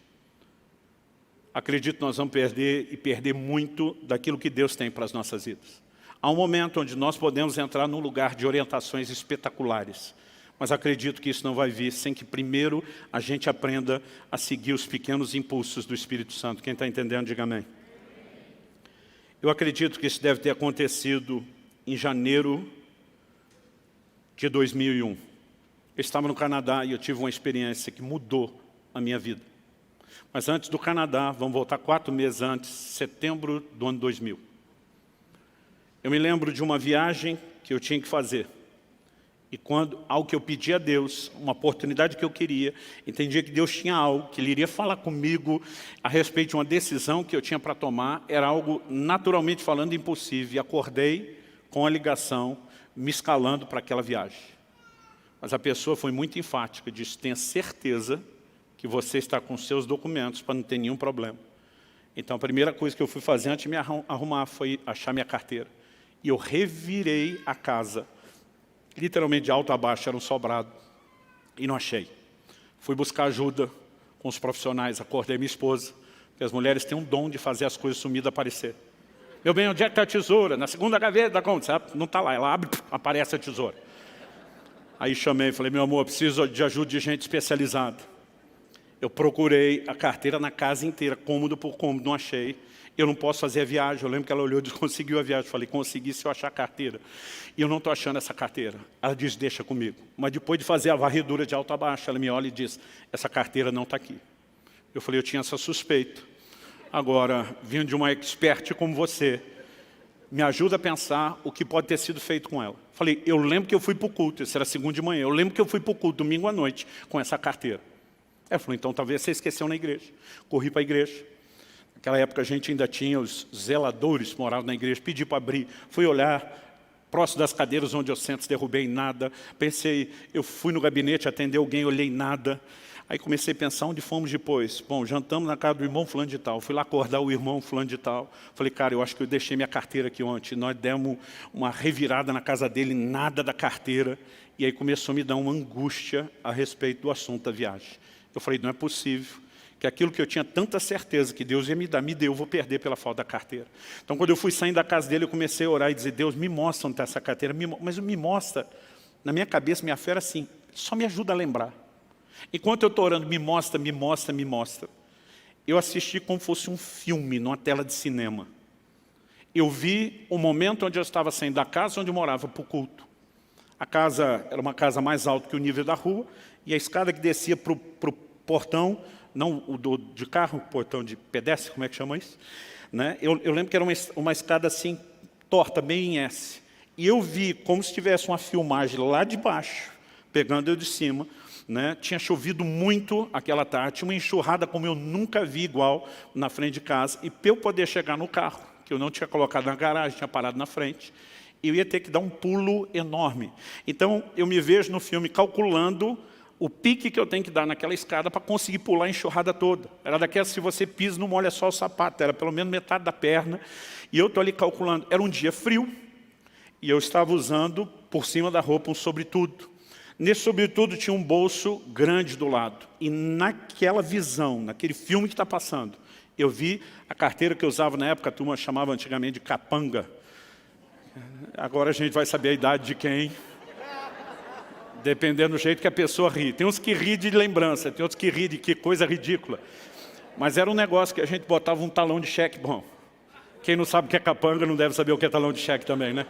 acredito que nós vamos perder muito daquilo que Deus tem para as nossas vidas. Há um momento onde nós podemos entrar num lugar de orientações espetaculares, mas acredito que isso não vai vir sem que primeiro a gente aprenda a seguir os pequenos impulsos do Espírito Santo. Quem está entendendo, diga amém. Eu acredito que isso deve ter acontecido em janeiro de 2001. Eu estava no Canadá e eu tive uma experiência que mudou a minha vida. Mas antes do Canadá, vamos voltar 4 meses antes, setembro do ano 2000. Eu me lembro de uma viagem que eu tinha que fazer. E algo que eu pedi a Deus, uma oportunidade que eu queria, entendia que Deus tinha algo, que Ele iria falar comigo a respeito de uma decisão que eu tinha para tomar, era algo, naturalmente falando, impossível. E acordei com a ligação, me escalando para aquela viagem. Mas a pessoa foi muito enfática, disse, tenha certeza que você está com seus documentos para não ter nenhum problema. Então a primeira coisa que eu fui fazer antes de me arrumar foi achar minha carteira. E eu revirei a casa, literalmente de alto a baixo, era um sobrado, e não achei. Fui buscar ajuda com os profissionais, acordei minha esposa, porque as mulheres têm um dom de fazer as coisas sumidas aparecer. Meu bem, onde é que está a tesoura? Na segunda gaveta, não está lá, ela abre, aparece a tesoura. Aí chamei e falei, meu amor, preciso de ajuda de gente especializada. Eu procurei a carteira na casa inteira, cômodo por cômodo, não achei. Eu não posso fazer a viagem. Eu lembro que ela olhou e disse, conseguiu a viagem. Eu falei, consegui se eu achar a carteira. E eu não estou achando essa carteira. Ela disse, deixa comigo. Mas depois de fazer a varredura de alto a baixo, ela me olha e diz, essa carteira não está aqui. Eu falei, eu tinha essa suspeita. Agora, vindo de uma expert como você, me ajuda a pensar o que pode ter sido feito com ela. Falei, eu lembro que eu fui para o culto, isso era segunda de manhã. Eu lembro que eu fui para o culto domingo à noite com essa carteira. Ela falou, então talvez você esqueceu na igreja. Corri para a igreja. Naquela época a gente ainda tinha os zeladores que moravam na igreja, pedi para abrir, fui olhar, próximo das cadeiras onde eu sento, derrubei nada, pensei, eu fui no gabinete atender alguém, olhei nada, aí comecei a pensar onde fomos depois. Bom, jantamos na casa do irmão fulano de tal, fui lá acordar o irmão fulano de tal, falei, cara, eu acho que eu deixei minha carteira aqui ontem, nós demos uma revirada na casa dele, nada da carteira, e aí começou a me dar uma angústia a respeito do assunto da viagem. Eu falei, não é possível que aquilo que eu tinha tanta certeza que Deus ia me dar, me deu, eu vou perder pela falta da carteira. Então, quando eu fui saindo da casa dele, eu comecei a orar e dizer, Deus, me mostra onde está essa carteira, mas me mostra, na minha cabeça, minha fé era assim, só me ajuda a lembrar. Enquanto eu estou orando, me mostra, me mostra, me mostra. Eu assisti como fosse um filme, numa tela de cinema. Eu vi o momento onde eu estava saindo da casa onde eu morava para o culto. A casa era uma casa mais alta que o nível da rua, e a escada que descia para o portão, não o de carro, o portão de pedestre, como é que chama isso? Né? Eu lembro que era uma escada assim, torta, bem em S. E eu vi como se tivesse uma filmagem lá de baixo, pegando eu de cima. Né? Tinha chovido muito aquela tarde, tinha uma enxurrada como eu nunca vi igual na frente de casa. E para eu poder chegar no carro, que eu não tinha colocado na garagem, tinha parado na frente, eu ia ter que dar um pulo enorme. Então, eu me vejo no filme calculando o pique que eu tenho que dar naquela escada para conseguir pular a enxurrada toda. Era daquelas, se você pisa, não molha só o sapato, era pelo menos metade da perna. E eu estou ali calculando. Era um dia frio, e eu estava usando, por cima da roupa, um sobretudo. Nesse sobretudo tinha um bolso grande do lado. E naquela visão, naquele filme que está passando, eu vi a carteira que eu usava na época, a turma chamava antigamente de capanga. Agora a gente vai saber a idade de quem, dependendo do jeito que a pessoa ri. Tem uns que ri de lembrança, tem outros que ri de que coisa ridícula. Mas era um negócio que a gente botava um talão de cheque. Bom, quem não sabe o que é capanga não deve saber o que é talão de cheque também, né?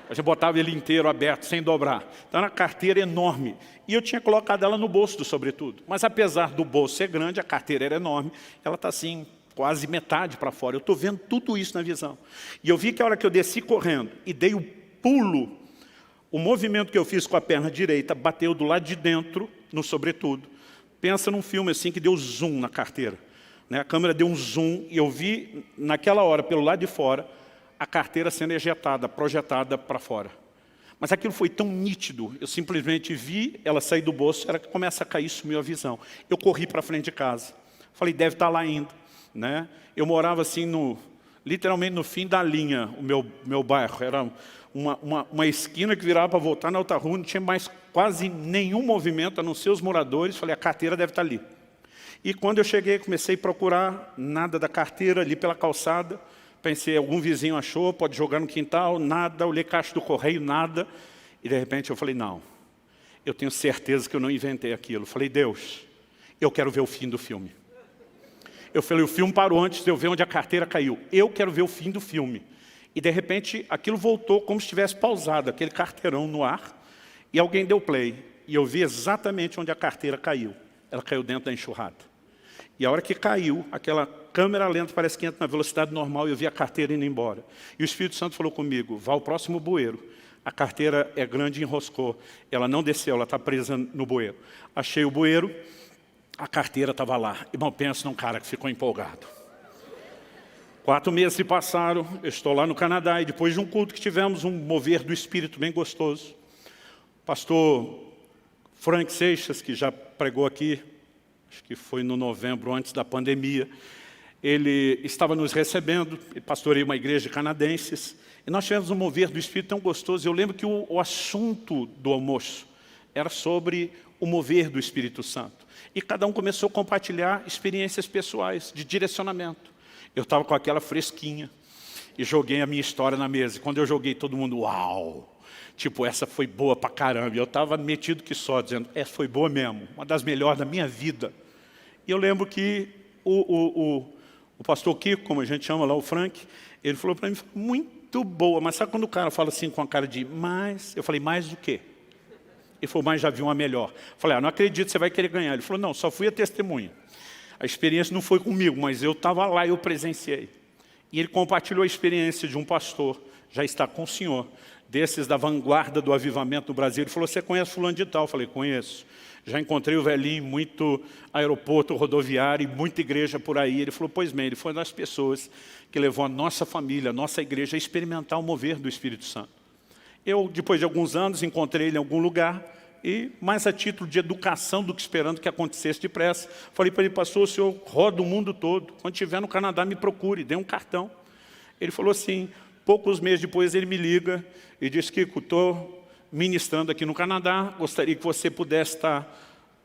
A gente botava ele inteiro, aberto, sem dobrar. Então era uma carteira enorme. E eu tinha colocado ela no bolso do sobretudo. Mas apesar do bolso ser grande, a carteira era enorme. Ela está assim, quase metade para fora. Eu estou vendo tudo isso na visão. E eu vi que a hora que eu desci correndo e dei o pulo, o movimento que eu fiz com a perna direita bateu do lado de dentro, no sobretudo. Pensa num filme assim que deu zoom na carteira. Né? A câmera deu um zoom e eu vi, naquela hora, pelo lado de fora, a carteira sendo ejetada, projetada para fora. Mas aquilo foi tão nítido, eu simplesmente vi ela sair do bolso, era que começa a cair, sumiu a visão. Eu corri para frente de casa. Falei, deve estar lá ainda. Né? Eu morava assim, literalmente no fim da linha, o meu bairro. Era uma esquina que virava para voltar na outra rua, não tinha mais quase nenhum movimento, a não ser os moradores. Falei, a carteira deve estar ali. E quando eu cheguei, comecei a procurar, nada da carteira ali pela calçada. Pensei, algum vizinho achou, pode jogar no quintal, nada. Olhei caixa do correio, nada. E de repente eu falei, não, eu tenho certeza que eu não inventei aquilo. Falei, Deus, eu quero ver o fim do filme. Eu falei, o filme parou antes de eu ver onde a carteira caiu. Eu quero ver o fim do filme. E de repente aquilo voltou como se tivesse pausado, aquele carteirão no ar. E alguém deu play. E eu vi exatamente onde a carteira caiu. Ela caiu dentro da enxurrada. E a hora que caiu, aquela câmera lenta parece que entra na velocidade normal e eu vi a carteira indo embora. E o Espírito Santo falou comigo, vá ao próximo bueiro. A carteira é grande e enroscou. Ela não desceu, ela está presa no bueiro. Achei o bueiro, a carteira estava lá. Irmão, pensa num cara que ficou empolgado. 4 meses se passaram, eu estou lá no Canadá e depois de um culto que tivemos, um mover do Espírito bem gostoso. Pastor Frank Seixas, que já pregou aqui, acho que foi no novembro, antes da pandemia, ele estava nos recebendo, pastoreia uma igreja de canadenses, e nós tivemos um mover do Espírito tão gostoso. Eu lembro que o assunto do almoço era sobre o mover do Espírito Santo. E cada um começou a compartilhar experiências pessoais, de direcionamento. Eu estava com aquela fresquinha e joguei a minha história na mesa. E quando eu joguei, todo mundo, uau! Tipo, essa foi boa pra caramba. E eu estava metido que só, dizendo, essa foi boa mesmo, uma das melhores da minha vida. E eu lembro que o pastor Kiko, como a gente chama lá, o Frank, ele falou para mim, muito boa. Mas sabe quando o cara fala assim com a cara de, mais? Eu falei, mais do quê? Ele falou, mas já vi uma melhor. Eu falei, não acredito, você vai querer ganhar. Ele falou, não, só fui a testemunha. A experiência não foi comigo, mas eu estava lá e eu presenciei. E ele compartilhou a experiência de um pastor, já está com o senhor, desses da vanguarda do avivamento no Brasil. Ele falou, você conhece fulano de tal? Eu falei, conheço. Já encontrei o velhinho, muito aeroporto rodoviário e muita igreja por aí. Ele falou, pois bem, ele foi uma das pessoas que levou a nossa família, a nossa igreja a experimentar o mover do Espírito Santo. Eu, depois de alguns anos, encontrei ele em algum lugar e, mais a título de educação do que esperando que acontecesse depressa, falei para ele, pastor, o senhor roda o mundo todo. Quando estiver no Canadá, me procure, dê um cartão. Ele falou assim, poucos meses depois ele me liga e disse, Kiko, estou ministrando aqui no Canadá, gostaria que você pudesse estar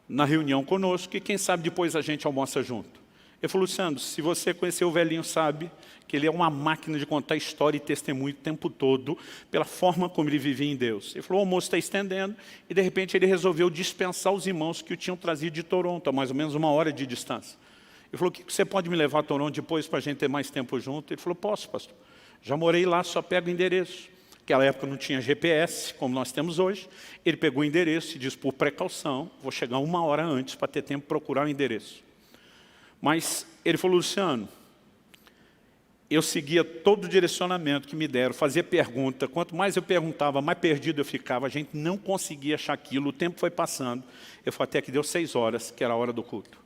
na reunião conosco e quem sabe depois a gente almoça junto. Ele falou, Luciano, se você conhecer o velhinho, sabe que ele é uma máquina de contar história e testemunho o tempo todo, pela forma como ele vivia em Deus. Ele falou, o almoço está estendendo, e de repente ele resolveu dispensar os irmãos que o tinham trazido de Toronto, a mais ou menos 1 hora de distância. Ele falou, que você pode me levar a Toronto depois para a gente ter mais tempo junto? Ele falou, posso, pastor. Já morei lá, só pego o endereço. Naquela época não tinha GPS, como nós temos hoje. Ele pegou o endereço e disse, por precaução, vou chegar 1 hora antes para ter tempo de procurar o endereço. Mas ele falou, Luciano, eu seguia todo o direcionamento que me deram, fazia pergunta. Quanto mais eu perguntava, mais perdido eu ficava. A gente não conseguia achar aquilo, o tempo foi passando. Eu falei, até que deu 6 horas, que era a hora do culto.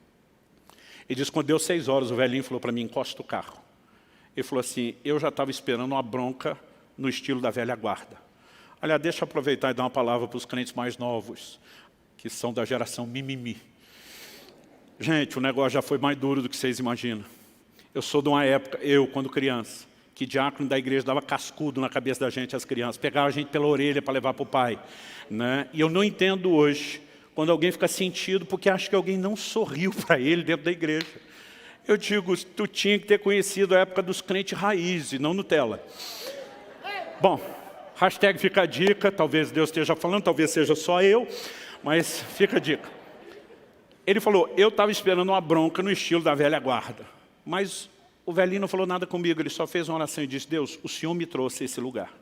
Ele disse, quando deu 6 horas, o velhinho falou para mim, encosta o carro. Ele falou assim, eu já estava esperando uma bronca no estilo da velha guarda. Aliás, deixa eu aproveitar e dar uma palavra para os crentes mais novos, que são da geração mimimi. Gente, o negócio já foi mais duro do que vocês imaginam. Eu sou de uma época, quando criança, que diácono da igreja dava cascudo na cabeça da gente, as crianças, pegava a gente pela orelha para levar para o pai. Né? E eu não entendo hoje, quando alguém fica sentido, porque acha que alguém não sorriu para ele dentro da igreja. Eu digo, tu tinha que ter conhecido a época dos crentes raiz e não Nutella. Bom, hashtag fica a dica, talvez Deus esteja falando, talvez seja só eu, mas fica a dica. Ele falou, eu estava esperando uma bronca no estilo da velha guarda. Mas o velhinho não falou nada comigo, ele só fez uma oração e disse, Deus, o Senhor me trouxe a esse lugar.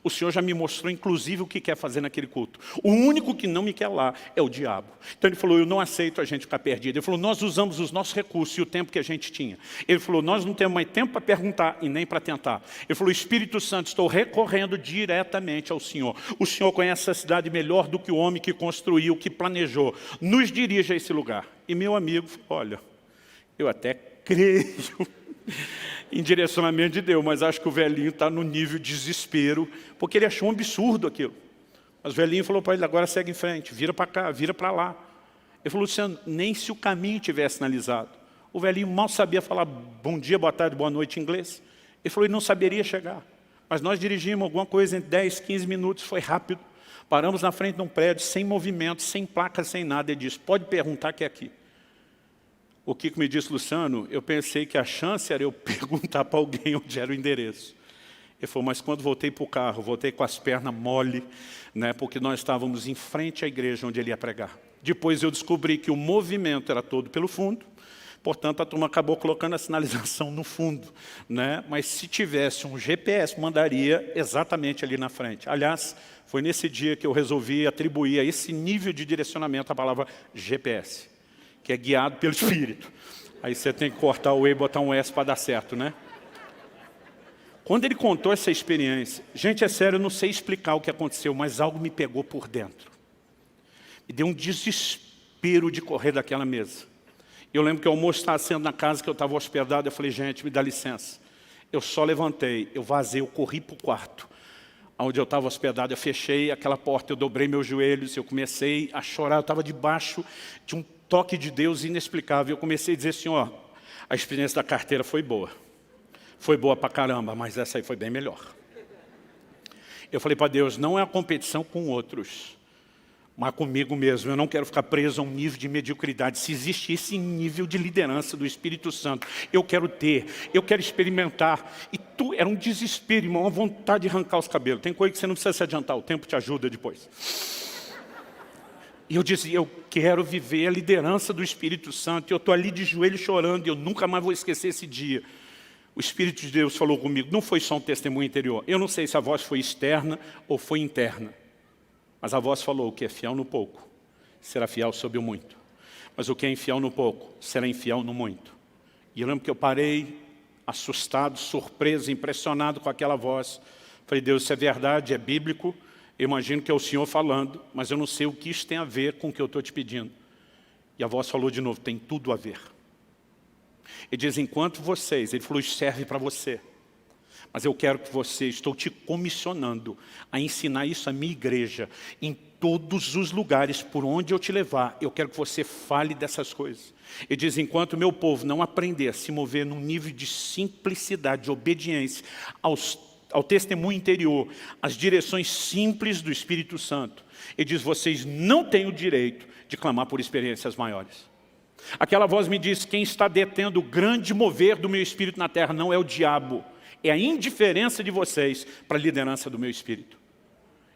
O Senhor já me mostrou, inclusive, o que quer fazer naquele culto. O único que não me quer lá é o diabo. Então ele falou, eu não aceito a gente ficar perdido. Ele falou, nós usamos os nossos recursos e o tempo que a gente tinha. Ele falou, nós não temos mais tempo para perguntar e nem para tentar. Ele falou, Espírito Santo, estou recorrendo diretamente ao Senhor. O Senhor conhece a cidade melhor do que o homem que construiu, que planejou. Nos dirige a esse lugar. E meu amigo falou, olha, eu até creio em direcionamento de Deus, mas acho que o velhinho está no nível de desespero, porque ele achou um absurdo aquilo. Mas o velhinho falou para ele, agora segue em frente, vira para cá, vira para lá. Ele falou, Luciano, nem se o caminho tivesse sinalizado. O velhinho mal sabia falar bom dia, boa tarde, boa noite em inglês. Ele falou, ele não saberia chegar. Mas nós dirigimos alguma coisa em 10, 15 minutos, foi rápido. Paramos na frente de um prédio, sem movimento, sem placa, sem nada. Ele disse, pode perguntar que é aqui. O Kiko me disse, Luciano, eu pensei que a chance era eu perguntar para alguém onde era o endereço. Ele falou, mas quando voltei para o carro, voltei com as pernas mole, né, porque nós estávamos em frente à igreja onde ele ia pregar. Depois eu descobri que o movimento era todo pelo fundo, portanto a turma acabou colocando a sinalização no fundo. Né? Mas se tivesse um GPS, mandaria exatamente ali na frente. Aliás, foi nesse dia que eu resolvi atribuir a esse nível de direcionamento a palavra GPS. Que é guiado pelo Espírito. Aí você tem que cortar o E e botar um S para dar certo, né? Quando ele contou essa experiência, gente, é sério, eu não sei explicar o que aconteceu, mas algo me pegou por dentro. Me deu um desespero de correr daquela mesa. Eu lembro que o almoço estava sendo na casa que eu estava hospedado, eu falei, gente, me dá licença. Eu só levantei, eu vazei, eu corri para o quarto. Onde eu estava hospedado, eu fechei aquela porta, eu dobrei meus joelhos, eu comecei a chorar, eu estava debaixo de um toque de Deus inexplicável. Eu comecei a dizer assim, ó, a experiência da carteira foi boa. Foi boa pra caramba, mas essa aí foi bem melhor. Eu falei para Deus, não é a competição com outros, mas comigo mesmo. Eu não quero ficar preso a um nível de mediocridade. Se existe esse nível de liderança do Espírito Santo, eu quero ter, eu quero experimentar. E era um desespero, irmão, uma vontade de arrancar os cabelos. Tem coisa que você não precisa se adiantar, o tempo te ajuda depois. E eu disse, eu quero viver a liderança do Espírito Santo. E eu estou ali de joelho chorando e eu nunca mais vou esquecer esse dia. O Espírito de Deus falou comigo, não foi só um testemunho interior. Eu não sei se a voz foi externa ou foi interna. Mas a voz falou, o que é fiel no pouco, será fiel sobre o muito. Mas o que é infiel no pouco, será infiel no muito. E eu lembro que eu parei, assustado, surpreso, impressionado com aquela voz. Falei, Deus, isso é verdade, é bíblico. Eu imagino que é o Senhor falando, mas eu não sei o que isso tem a ver com o que eu estou te pedindo. E a voz falou de novo, tem tudo a ver. Ele diz, enquanto vocês, ele falou, isso serve para você. Mas eu quero que você, estou te comissionando a ensinar isso à minha igreja, em todos os lugares por onde eu te levar, eu quero que você fale dessas coisas. Ele diz, enquanto o meu povo não aprender a se mover num nível de simplicidade, de obediência ao testemunho interior, às direções simples do Espírito Santo. Ele diz, vocês não têm o direito de clamar por experiências maiores. Aquela voz me disse, quem está detendo o grande mover do meu espírito na terra não é o diabo, é a indiferença de vocês para a liderança do meu espírito.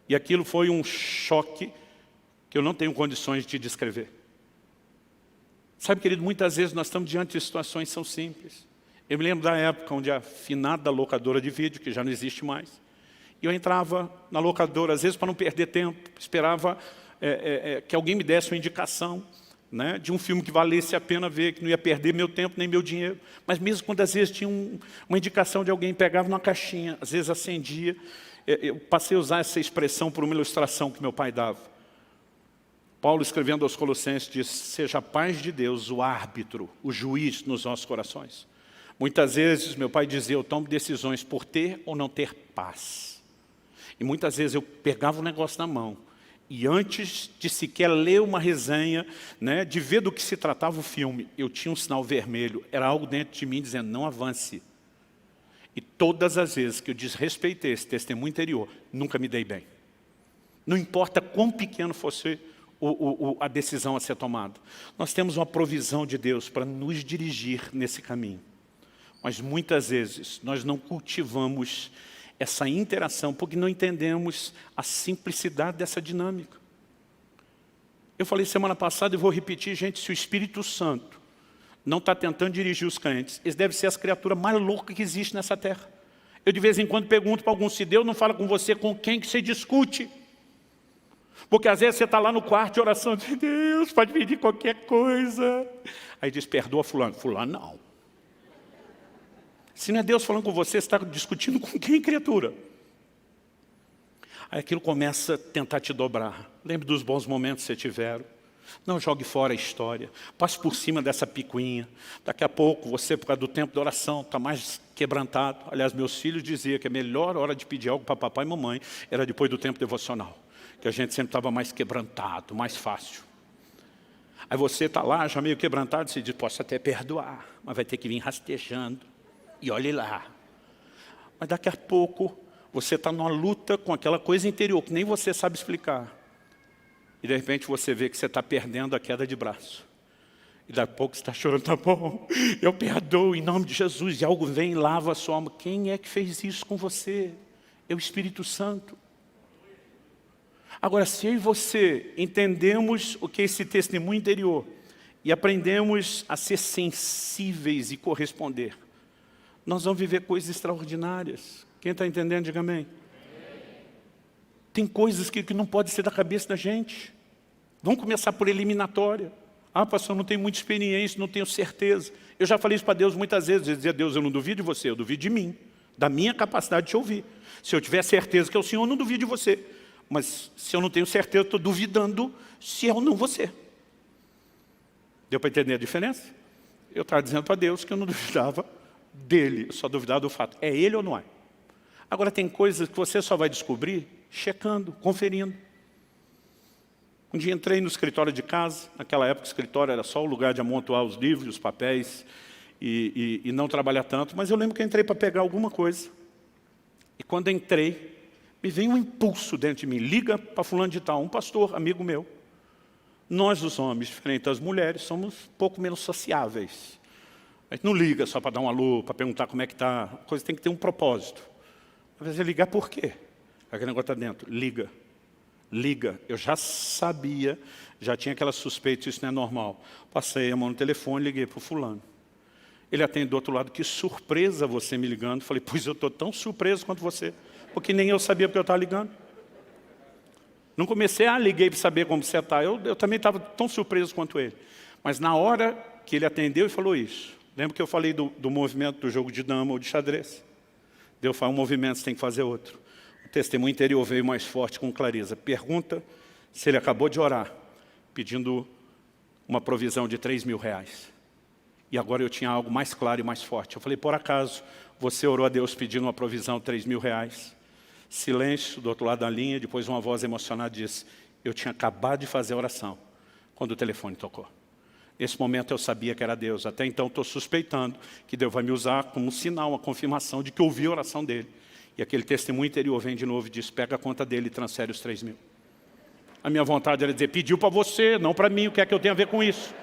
E aquilo foi um choque que eu não tenho condições de descrever. Sabe, querido, muitas vezes nós estamos diante de situações que são simples. Eu me lembro da época onde a finada locadora de vídeo, que já não existe mais, e eu entrava na locadora, às vezes para não perder tempo, esperava que alguém me desse uma indicação, né, de um filme que valesse a pena ver, que não ia perder meu tempo nem meu dinheiro. Mas mesmo quando às vezes tinha uma indicação de alguém, pegava uma caixinha, às vezes acendia, eu passei a usar essa expressão por uma ilustração que meu pai dava. Paulo, escrevendo aos Colossenses, diz, seja a paz de Deus o árbitro, o juiz nos nossos corações. Muitas vezes meu pai dizia, eu tomo decisões por ter ou não ter paz. E muitas vezes eu pegava o negócio na mão, e antes de sequer ler uma resenha, né, de ver do que se tratava o filme, eu tinha um sinal vermelho, era algo dentro de mim dizendo, não avance. E todas as vezes que eu desrespeitei esse testemunho interior, nunca me dei bem. Não importa quão pequeno fosse a decisão a ser tomada. Nós temos uma provisão de Deus para nos dirigir nesse caminho. Mas muitas vezes nós não cultivamos essa interação porque não entendemos a simplicidade dessa dinâmica. Eu falei semana passada e vou repetir, gente, se o Espírito Santo não está tentando dirigir os crentes, eles devem ser as criaturas mais loucas que existem nessa terra. Eu de vez em quando pergunto para algum, se Deus não fala com você, com quem que você discute? Porque às vezes você está lá no quarto de oração, diz, Deus, pode pedir qualquer coisa. Aí diz, perdoa fulano. Fulano não. Se não é Deus falando com você, você está discutindo com quem, criatura? Aí aquilo começa a tentar te dobrar. Lembre dos bons momentos que você tiveram. Não jogue fora a história. Passe por cima dessa picuinha. Daqui a pouco, você, por causa do tempo de oração, está mais quebrantado. Aliás, meus filhos diziam que a melhor hora de pedir algo para papai e mamãe era depois do tempo devocional. Que a gente sempre estava mais quebrantado, mais fácil. Aí você está lá, já meio quebrantado, você diz, posso até perdoar, mas vai ter que vir rastejando. E olhe lá. Mas daqui a pouco, você está numa luta com aquela coisa interior, que nem você sabe explicar. E de repente você vê que você está perdendo a queda de braço. E daqui a pouco você está chorando, tá bom, eu perdoo em nome de Jesus. E algo vem e lava a sua alma. Quem é que fez isso com você? É o Espírito Santo. Agora, se eu e você entendemos o que é esse testemunho interior e aprendemos a ser sensíveis e corresponder, nós vamos viver coisas extraordinárias. Quem está entendendo, diga amém. Tem coisas que não podem ser da cabeça da gente. Vamos começar por eliminatória. Ah, pastor, não tenho muita experiência, não tenho certeza. Eu já falei isso para Deus muitas vezes. Eu dizia, Deus, eu não duvido de você, eu duvido de mim, da minha capacidade de te ouvir. Se eu tiver certeza que é o Senhor, eu não duvido de você. Mas se eu não tenho certeza, eu estou duvidando se é ou não você. Deu para entender a diferença? Eu estava dizendo para Deus que eu não duvidava dele, eu só duvidava do fato, é ele ou não é? Agora tem coisas que você só vai descobrir checando, conferindo. Um dia entrei no escritório de casa, naquela época o escritório era só o lugar de amontoar os livros, os papéis e não trabalhar tanto, mas eu lembro que eu entrei para pegar alguma coisa. E quando entrei, me veio um impulso dentro de mim, liga para fulano de tal, um pastor, amigo meu. Nós, os homens, diferente das mulheres, somos um pouco menos sociáveis. A gente não liga só para dar um alô, para perguntar como é que está. A coisa tem que ter um propósito. Às vezes é ligar por quê? Aquele negócio está dentro. Liga. Liga. Eu já sabia, já tinha aquela suspeita, isso não é normal. Passei a mão no telefone, liguei para o fulano. Ele atende do outro lado, que surpresa você me ligando. Falei, pois eu estou tão surpreso quanto você. Porque nem eu sabia porque eu estava ligando. Não comecei, liguei para saber como você está. Eu também estava tão surpreso quanto ele. Mas na hora que ele atendeu e falou isso, lembra que eu falei do movimento do jogo de dama ou de xadrez? Deus faz um movimento, você tem que fazer outro. O testemunho interior veio mais forte com clareza. Pergunta se ele acabou de orar, pedindo uma provisão de 3 mil reais. E agora eu tinha algo mais claro e mais forte. Eu falei, por acaso, você orou a Deus pedindo uma provisão de 3 mil reais? Silêncio do outro lado da linha, depois uma voz emocionada disse, eu tinha acabado de fazer a oração, quando o telefone tocou. Nesse momento eu sabia que era Deus. Até então estou suspeitando que Deus vai me usar como um sinal, uma confirmação de que ouvi a oração dele. E aquele testemunho interior vem de novo e diz, pega a conta dele e transfere os 3 mil. A minha vontade era dizer, pediu para você, não para mim, o que é que eu tenho a ver com isso?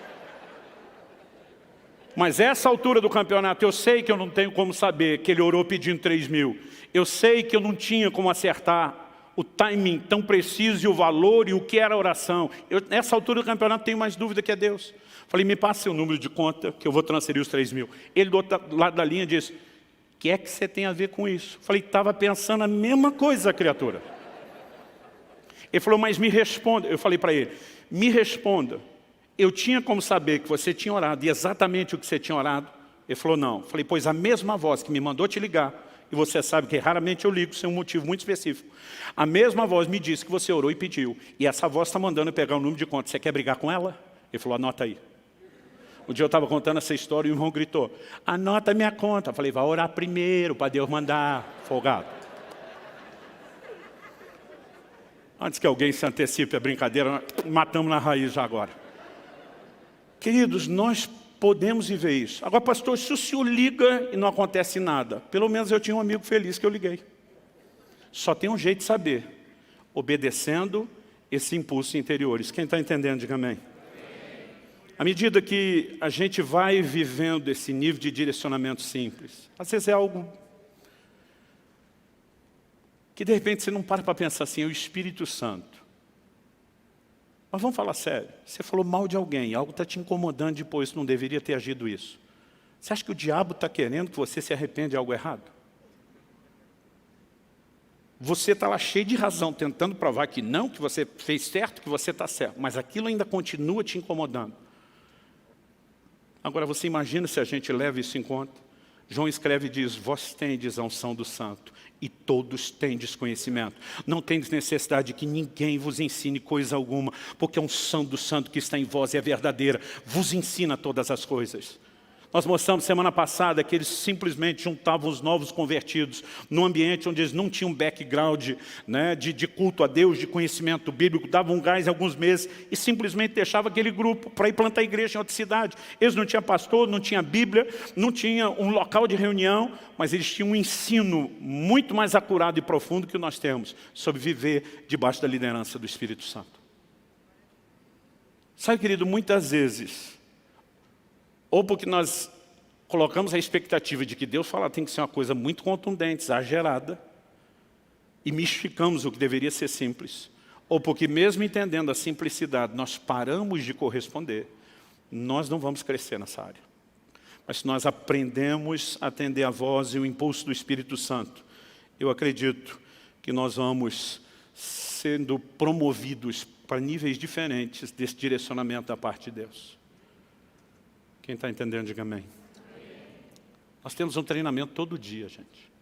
Mas essa altura do campeonato, eu sei que eu não tenho como saber que ele orou pedindo 3.000. Eu sei que eu não tinha como acertar o timing tão preciso e o valor e o que era a oração. Nessa altura do campeonato, tenho mais dúvida que é Deus. Falei, me passa seu número de conta que eu vou transferir os 3.000. Ele do outro lado da linha disse, o que é que você tem a ver com isso? Falei, estava pensando a mesma coisa, criatura. Ele falou, mas me responda. Eu falei para ele, me responda. Eu tinha como saber que você tinha orado e exatamente o que você tinha orado? Ele falou, não. Falei, pois a mesma voz que me mandou te ligar, e você sabe que raramente eu ligo sem um motivo muito específico. A mesma voz me disse que você orou e pediu. E essa voz está mandando eu pegar o número de conta. Você quer brigar com ela? Ele falou, anota aí. Um dia eu estava contando essa história e o irmão gritou, anota minha conta. Eu falei, vai orar primeiro para Deus mandar, folgado. Antes que alguém se antecipe a brincadeira, matamos na raiz já agora. Queridos, nós podemos viver isso. Agora, pastor, se o senhor liga e não acontece nada, pelo menos eu tinha um amigo feliz que eu liguei. Só tem um jeito de saber, obedecendo esse impulso interiores. Quem está entendendo, diga amém. À medida que a gente vai vivendo esse nível de direcionamento simples, às vezes é algo que de repente você não para pensar assim, é o Espírito Santo. Mas vamos falar sério, você falou mal de alguém, algo está te incomodando depois, não deveria ter agido isso. Você acha que o diabo está querendo que você se arrependa de algo errado? Você está lá cheio de razão, tentando provar que não, que você fez certo, que você está certo, mas aquilo ainda continua te incomodando. Agora você imagina se a gente leva isso em conta. João escreve e diz, vós tendes a unção do santo, e todos tendes conhecimento. Não tendes necessidade de que ninguém vos ensine coisa alguma, porque a unção do santo que está em vós é verdadeira, vos ensina todas as coisas. Nós mostramos semana passada que eles simplesmente juntavam os novos convertidos num ambiente onde eles não tinham background, né, de culto a Deus, de conhecimento bíblico, davam um gás em alguns meses e simplesmente deixavam aquele grupo para ir plantar igreja em outra cidade. Eles não tinham pastor, não tinham Bíblia, não tinham um local de reunião, mas eles tinham um ensino muito mais acurado e profundo que nós temos sobre viver debaixo da liderança do Espírito Santo. Sabe, querido, muitas vezes, ou porque nós colocamos a expectativa de que Deus fala tem que ser uma coisa muito contundente, exagerada, e mistificamos o que deveria ser simples, ou porque mesmo entendendo a simplicidade, nós paramos de corresponder, nós não vamos crescer nessa área. Mas se nós aprendemos a atender a voz e o impulso do Espírito Santo, eu acredito que nós vamos sendo promovidos para níveis diferentes desse direcionamento da parte de Deus. Quem está entendendo, diga amém. Nós temos um treinamento todo dia, gente.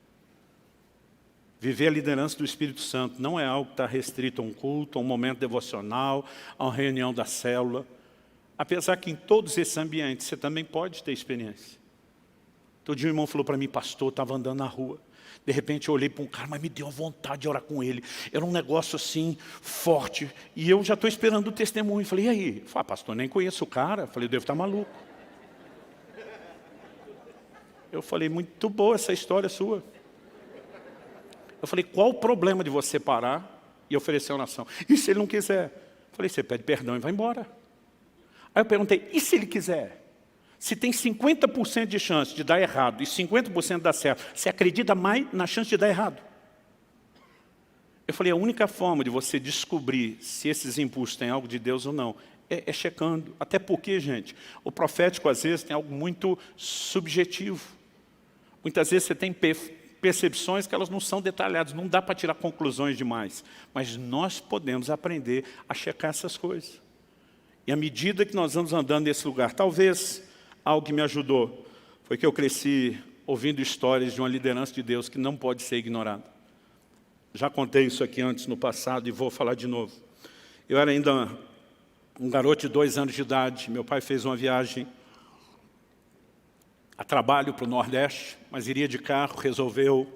Viver a liderança do Espírito Santo não é algo que está restrito a um culto, a um momento devocional, a uma reunião da célula. Apesar que em todos esses ambientes você também pode ter experiência. Todo dia um irmão falou para mim, pastor, estava andando na rua. De repente eu olhei para um cara, mas me deu vontade de orar com ele. Era um negócio assim, forte. E eu já estou esperando o testemunho. Falei, e aí? Ele falou, pastor, nem conheço o cara. Falei, eu devo estar maluco. Eu falei, muito boa essa história sua. Eu falei, qual o problema de você parar e oferecer uma oração? E se ele não quiser? Eu falei, você pede perdão e vai embora. Aí eu perguntei, e se ele quiser? Se tem 50% de chance de dar errado e 50% dar certo, você acredita mais na chance de dar errado? Eu falei, a única forma de você descobrir se esses impulsos têm algo de Deus ou não, é checando. Até porque, gente, o profético às vezes tem algo muito subjetivo. Muitas vezes você tem percepções que elas não são detalhadas, não dá para tirar conclusões demais. Mas nós podemos aprender a checar essas coisas. E à medida que nós vamos andando nesse lugar, talvez algo que me ajudou foi que eu cresci ouvindo histórias de uma liderança de Deus que não pode ser ignorada. Já contei isso aqui antes no passado e vou falar de novo. Eu era ainda um garoto de 2 anos de idade, meu pai fez uma viagem a trabalho para o Nordeste, mas iria de carro, resolveu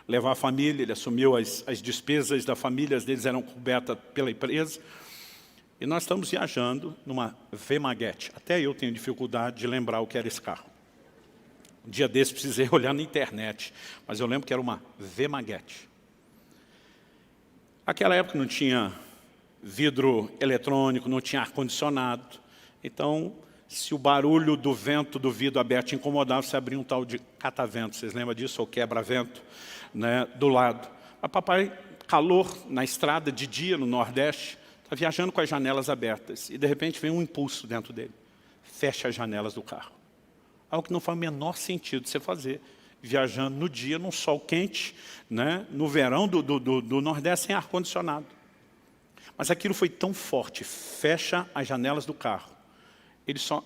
levar a família, ele assumiu as despesas da família, as deles eram cobertas pela empresa, e nós estamos viajando numa V-Maguete. Até eu tenho dificuldade de lembrar o que era esse carro. Um dia desse precisei olhar na internet, mas eu lembro que era uma V-Maguete. Naquela época não tinha vidro eletrônico, não tinha ar-condicionado, então Se o barulho do vento do vidro aberto incomodava, você abria um tal de catavento. Vocês lembram disso? Ou quebra-vento, né, do lado. Mas papai, calor na estrada de dia no Nordeste, está viajando com as janelas abertas. E de repente vem um impulso dentro dele. Fecha as janelas do carro. Algo que não faz o menor sentido você fazer. Viajando no dia, num sol quente, né, no verão do Nordeste, sem ar-condicionado. Mas aquilo foi tão forte. Fecha as janelas do carro. Ele só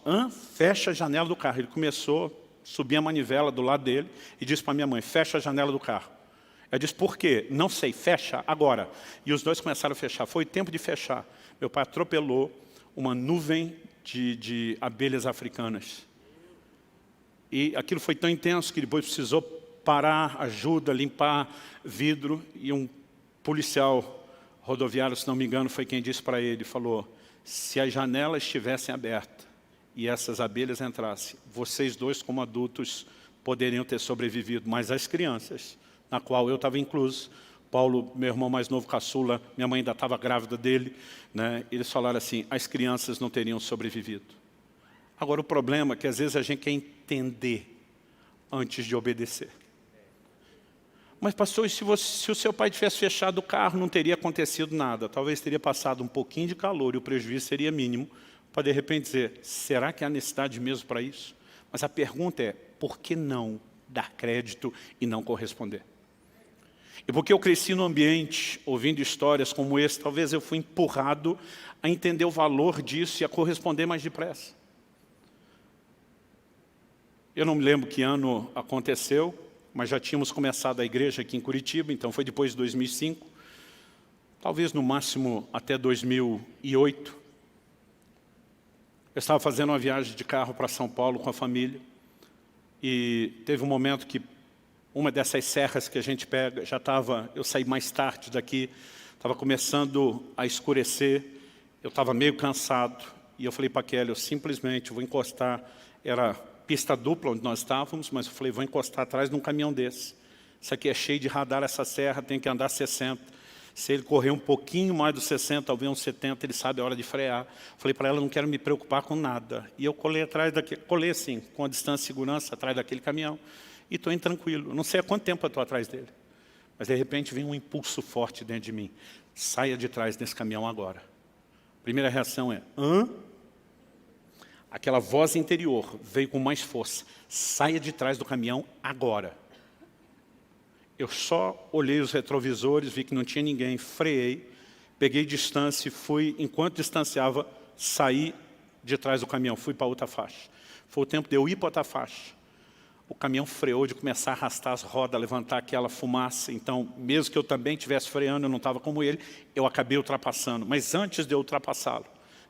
fecha a janela do carro. Ele começou a subir a manivela do lado dele e disse para minha mãe, fecha a janela do carro. Ela disse, por quê? Não sei, fecha agora. E os dois começaram a fechar. Foi tempo de fechar. Meu pai atropelou uma nuvem de abelhas africanas. E aquilo foi tão intenso que depois precisou parar, ajuda, limpar vidro. E um policial rodoviário, se não me engano, foi quem disse para ele, falou, se as janelas estivessem abertas e essas abelhas entrassem, vocês dois, como adultos, poderiam ter sobrevivido, mas as crianças, na qual eu estava incluso, Paulo, meu irmão mais novo, caçula, minha mãe ainda estava grávida dele, né? Eles falaram assim, as crianças não teriam sobrevivido. Agora, o problema é que às vezes a gente quer entender antes de obedecer. Mas, pastor, se o seu pai tivesse fechado o carro, não teria acontecido nada. Talvez teria passado um pouquinho de calor e o prejuízo seria mínimo, para de repente dizer, será que há necessidade mesmo para isso? Mas a pergunta é, por que não dar crédito e não corresponder? E porque eu cresci num ambiente, ouvindo histórias como esse, talvez eu fui empurrado a entender o valor disso e a corresponder mais depressa. Eu não me lembro que ano aconteceu, mas já tínhamos começado a igreja aqui em Curitiba, então foi depois de 2005, talvez no máximo até 2008. Eu estava fazendo uma viagem de carro para São Paulo com a família, e teve um momento que uma dessas serras que a gente pega, eu saí mais tarde daqui, estava começando a escurecer, eu estava meio cansado, e eu falei para a Kelly, eu simplesmente vou encostar, era pista dupla onde nós estávamos, mas eu falei, vou encostar atrás de um caminhão desse. Isso aqui é cheio de radar, essa serra, tem que andar 60. Se ele correr um pouquinho mais dos 60, talvez uns 70, ele sabe a hora de frear. Falei para ela, não quero me preocupar com nada. E eu colei assim, com a distância de segurança, atrás daquele caminhão. E estou indo tranquilo. Não sei há quanto tempo eu estou atrás dele. Mas de repente vem um impulso forte dentro de mim. Saia de trás desse caminhão agora. Primeira reação é, hã? Aquela voz interior veio com mais força. Saia de trás do caminhão agora. Eu só olhei os retrovisores, vi que não tinha ninguém, freiei, peguei distância e fui, enquanto distanciava, saí de trás do caminhão, fui para outra faixa. Foi o tempo de eu ir para outra faixa. O caminhão freou de começar a arrastar as rodas, levantar aquela fumaça. Então, mesmo que eu também estivesse freando, eu não estava como ele, eu acabei ultrapassando. Mas antes de eu ultrapassá-lo,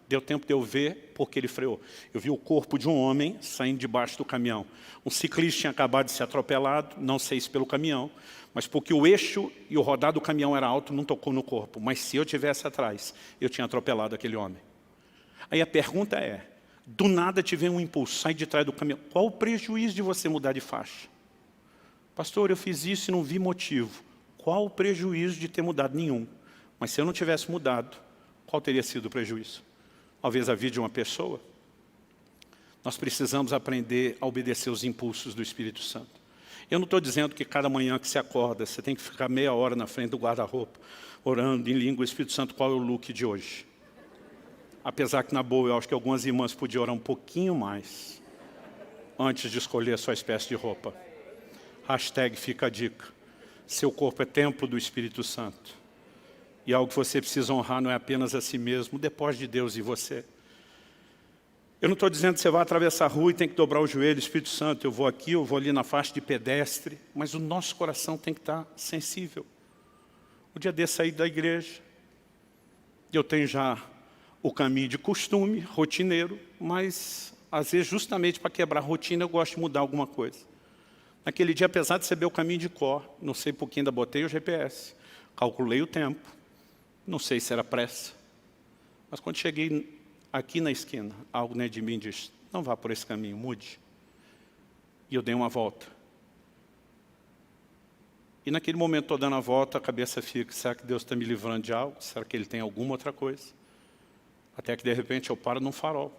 deu tempo de eu ver porque ele freou. Eu vi o corpo de um homem saindo debaixo do caminhão. Um ciclista tinha acabado de ser atropelado, não sei se pelo caminhão, mas porque o eixo e o rodar do caminhão era alto, não tocou no corpo. Mas se eu tivesse atrás, eu tinha atropelado aquele homem. Aí a pergunta é, do nada te vem um impulso, sai de trás do caminhão. Qual o prejuízo de você mudar de faixa? Pastor, eu fiz isso e não vi motivo. Qual o prejuízo de ter mudado? Nenhum. Mas se eu não tivesse mudado, qual teria sido o prejuízo? Talvez a vida de uma pessoa. Nós precisamos aprender a obedecer os impulsos do Espírito Santo. Eu não estou dizendo que cada manhã que você acorda, você tem que ficar meia hora na frente do guarda-roupa, orando em língua, Espírito Santo, qual é o look de hoje? Apesar que, na boa, eu acho que algumas irmãs podiam orar um pouquinho mais antes de escolher a sua espécie de roupa. Hashtag fica a dica. Seu corpo é templo do Espírito Santo. E algo que você precisa honrar não é apenas a si mesmo, o depósito de Deus em você. Eu não estou dizendo que você vai atravessar a rua e tem que dobrar o joelho, Espírito Santo, eu vou aqui, eu vou ali na faixa de pedestre, mas o nosso coração tem que estar sensível. O dia desse saí da igreja, eu tenho já o caminho de costume, rotineiro, mas às vezes justamente para quebrar a rotina eu gosto de mudar alguma coisa. Naquele dia, apesar de saber o caminho de cor, não sei por que ainda botei o GPS, calculei o tempo, não sei se era pressa, mas quando cheguei aqui na esquina, algo dentro de mim disse, não vá por esse caminho, mude. E eu dei uma volta. E naquele momento, estou dando a volta, a cabeça fica, será que Deus está me livrando de algo? Será que Ele tem alguma outra coisa? Até que, de repente, eu paro num farol.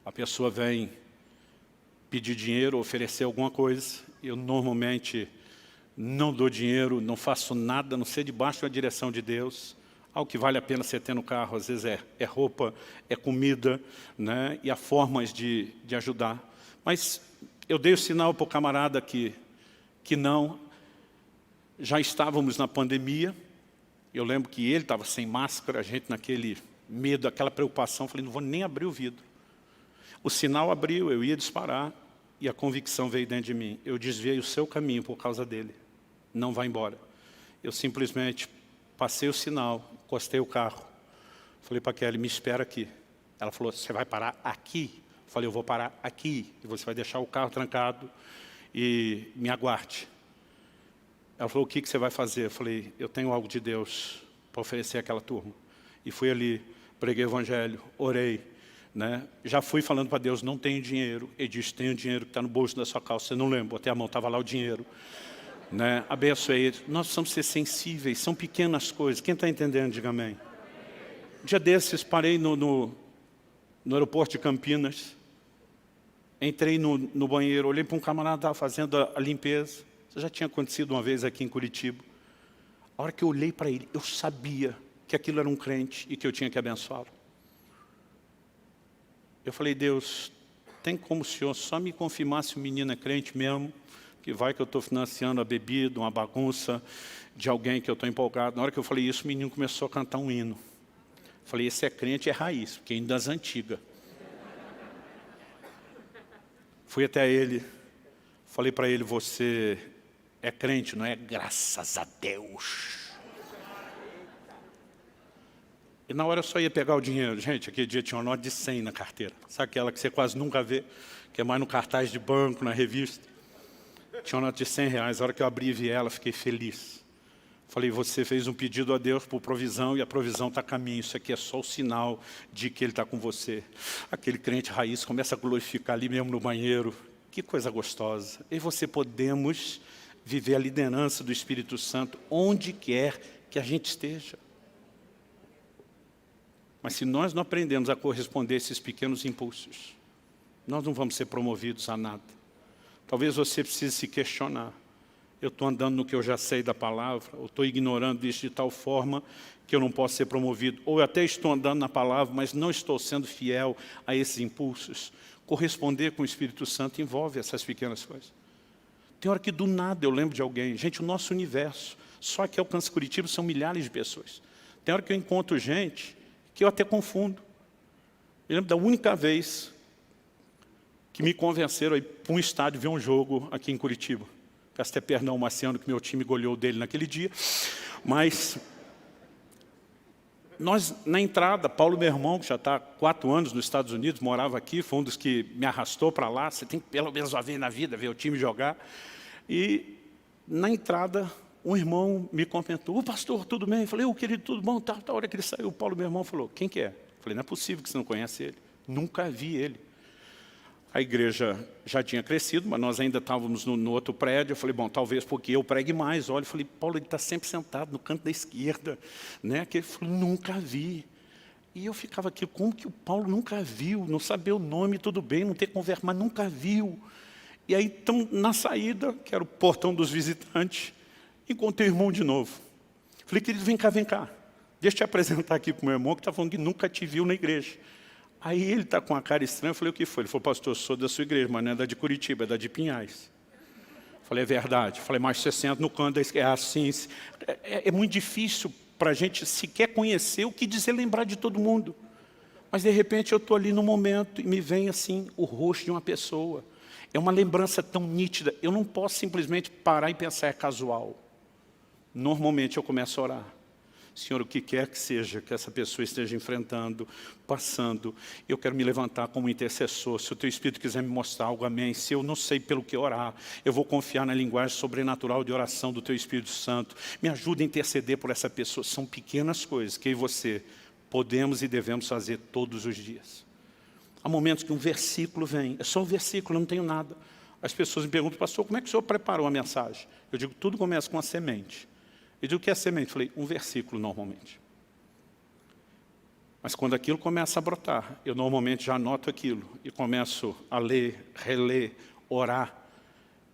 A pessoa vem pedir dinheiro, oferecer alguma coisa. Eu normalmente não dou dinheiro, não faço nada, a não ser debaixo da direção de Deus. Algo que vale a pena você ter no carro, às vezes é roupa, é comida, né? E há formas de ajudar. Mas eu dei o sinal para o camarada que não. Já estávamos na pandemia. Eu lembro que ele estava sem máscara, a gente naquele medo, aquela preocupação. Falei, não vou nem abrir o vidro. O sinal abriu, eu ia disparar e a convicção veio dentro de mim. Eu desviei o seu caminho por causa dele. Não vá embora. Eu simplesmente passei o sinal, encostei o carro. Falei para a Kelly, me espera aqui. Ela falou, você vai parar aqui? Eu falei, eu vou parar aqui. E você vai deixar o carro trancado e me aguarde. Ela falou, o que você vai fazer? Eu falei, eu tenho algo de Deus para oferecer àquela turma. E fui ali, preguei o evangelho, orei. Né? Já fui falando para Deus, não tenho dinheiro. Ele disse, tenho dinheiro que está no bolso da sua calça. Você não lembra, botei a mão, estava lá o dinheiro. Né? Abençoei ele. Nós precisamos ser sensíveis, são pequenas coisas. Quem está entendendo, diga amém. Um dia desses, parei no aeroporto de Campinas. Entrei no banheiro, olhei para um camarada que estava fazendo a limpeza. Isso já tinha acontecido uma vez aqui em Curitiba. A hora que eu olhei para ele, eu sabia que aquilo era um crente e que eu tinha que abençoá-lo. Eu falei, Deus, tem como o Senhor só me confirmar se o menino é crente mesmo, que vai que eu estou financiando a bebida, uma bagunça de alguém que eu estou empolgado. Na hora que eu falei isso, o menino começou a cantar um hino. Eu falei, esse é crente, é raiz, porque é hino das antigas. Fui até ele, falei para ele, você é crente, não é? Graças a Deus. E na hora eu só ia pegar o dinheiro. Gente, aquele dia tinha uma nota de 100 na carteira. Sabe aquela que você quase nunca vê? Que é mais no cartaz de banco, na revista. Tinha uma nota de 100 reais. A hora que eu abri e vi ela, fiquei feliz. Falei, você fez um pedido a Deus por provisão e a provisão está a caminho. Isso aqui é só o sinal de que Ele está com você. Aquele crente raiz começa a glorificar ali mesmo no banheiro. Que coisa gostosa. E você podemos viver a liderança do Espírito Santo onde quer que a gente esteja. Mas se nós não aprendemos a corresponder a esses pequenos impulsos, nós não vamos ser promovidos a nada. Talvez você precise se questionar. Eu estou andando no que eu já sei da palavra, ou estou ignorando isso de tal forma que eu não posso ser promovido. Ou eu até estou andando na palavra, mas não estou sendo fiel a esses impulsos. Corresponder com o Espírito Santo envolve essas pequenas coisas. Tem hora que do nada eu lembro de alguém. Gente, o nosso universo, só que Alcance Curitiba são milhares de pessoas. Tem hora que eu encontro gente que eu até confundo. Eu lembro da única vez que me convenceram a ir para um estádio ver um jogo aqui em Curitiba. Peço até perdão ao Marciano, que meu time goleou dele naquele dia. Mas nós, na entrada, Paulo, meu irmão, que já está há 4 anos nos Estados Unidos, morava aqui, foi um dos que me arrastou para lá. Você tem que pelo menos uma vez na vida ver o time jogar. E na entrada, um irmão me comentou, pastor, tudo bem? Eu falei, querido, tudo bom? Tá, a hora que ele saiu, o Paulo, meu irmão, falou, quem que é? Eu falei, não é possível que você não conhece ele. Nunca vi ele. A igreja já tinha crescido, mas nós ainda estávamos no outro prédio. Eu falei, bom, talvez porque eu pregue mais. Olha, eu falei, Paulo, ele está sempre sentado no canto da esquerda. Né? Que ele falou, nunca vi. E eu ficava aqui, como que o Paulo nunca viu? Não saber o nome, tudo bem, não ter conversa, mas nunca viu. E aí, então, na saída, que era o portão dos visitantes, encontrei o irmão de novo. Falei, querido, vem cá. Deixa eu te apresentar aqui para o meu irmão, que está falando que nunca te viu na igreja. Aí ele está com uma cara estranha, eu falei, o que foi? Ele falou, pastor, eu sou da sua igreja, mas não é da de Curitiba, é da de Pinhais. Falei, é verdade. Falei, mas você senta no canto da esquerda. É assim. É muito difícil para a gente sequer conhecer o que dizer, lembrar de todo mundo. Mas, de repente, eu estou ali no momento e me vem, assim, o rosto de uma pessoa. É uma lembrança tão nítida. Eu não posso simplesmente parar e pensar, é casual. Normalmente, eu começo a orar. Senhor, o que quer que seja que essa pessoa esteja enfrentando, passando, eu quero me levantar como intercessor. Se o Teu Espírito quiser me mostrar algo, amém. Se eu não sei pelo que orar, eu vou confiar na linguagem sobrenatural de oração do Teu Espírito Santo. Me ajuda a interceder por essa pessoa. São pequenas coisas que eu e você podemos e devemos fazer todos os dias. Há momentos que um versículo vem, é só um versículo, eu não tenho nada. As pessoas me perguntam, pastor, como é que o senhor preparou a mensagem? Eu digo, tudo começa com uma semente. Eu digo, o que é semente? Eu falei, um versículo normalmente. Mas quando aquilo começa a brotar, eu normalmente já anoto aquilo e começo a ler, reler, orar.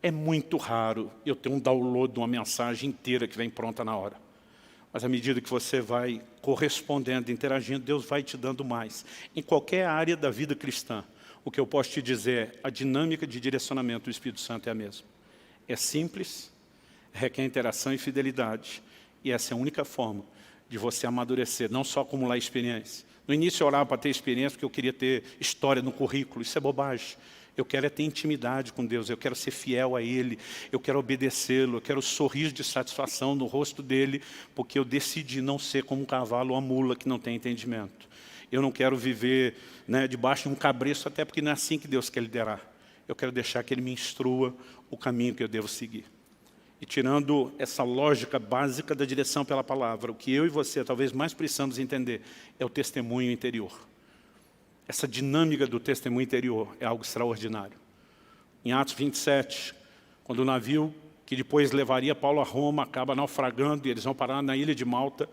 É muito raro eu ter um download de uma mensagem inteira que vem pronta na hora. Mas à medida que você vai correspondendo, interagindo, Deus vai te dando mais. Em qualquer área da vida cristã, o que eu posso te dizer é, a dinâmica de direcionamento do Espírito Santo é a mesma. É simples, requer interação e fidelidade. E essa é a única forma de você amadurecer, não só acumular experiência. No início eu orava para ter experiência porque eu queria ter história no currículo. Isso é bobagem. Eu quero é ter intimidade com Deus, eu quero ser fiel a Ele, eu quero obedecê-lo, eu quero o sorriso de satisfação no rosto dEle, porque eu decidi não ser como um cavalo ou uma mula que não tem entendimento. Eu não quero viver debaixo de um cabresto, até porque não é assim que Deus quer liderar. Eu quero deixar que Ele me instrua o caminho que eu devo seguir. E tirando essa lógica básica da direção pela palavra, o que eu e você talvez mais precisamos entender é o testemunho interior. Essa dinâmica do testemunho interior é algo extraordinário. Em Atos 27, quando o navio que depois levaria Paulo a Roma acaba naufragando e eles vão parar na ilha de Malta,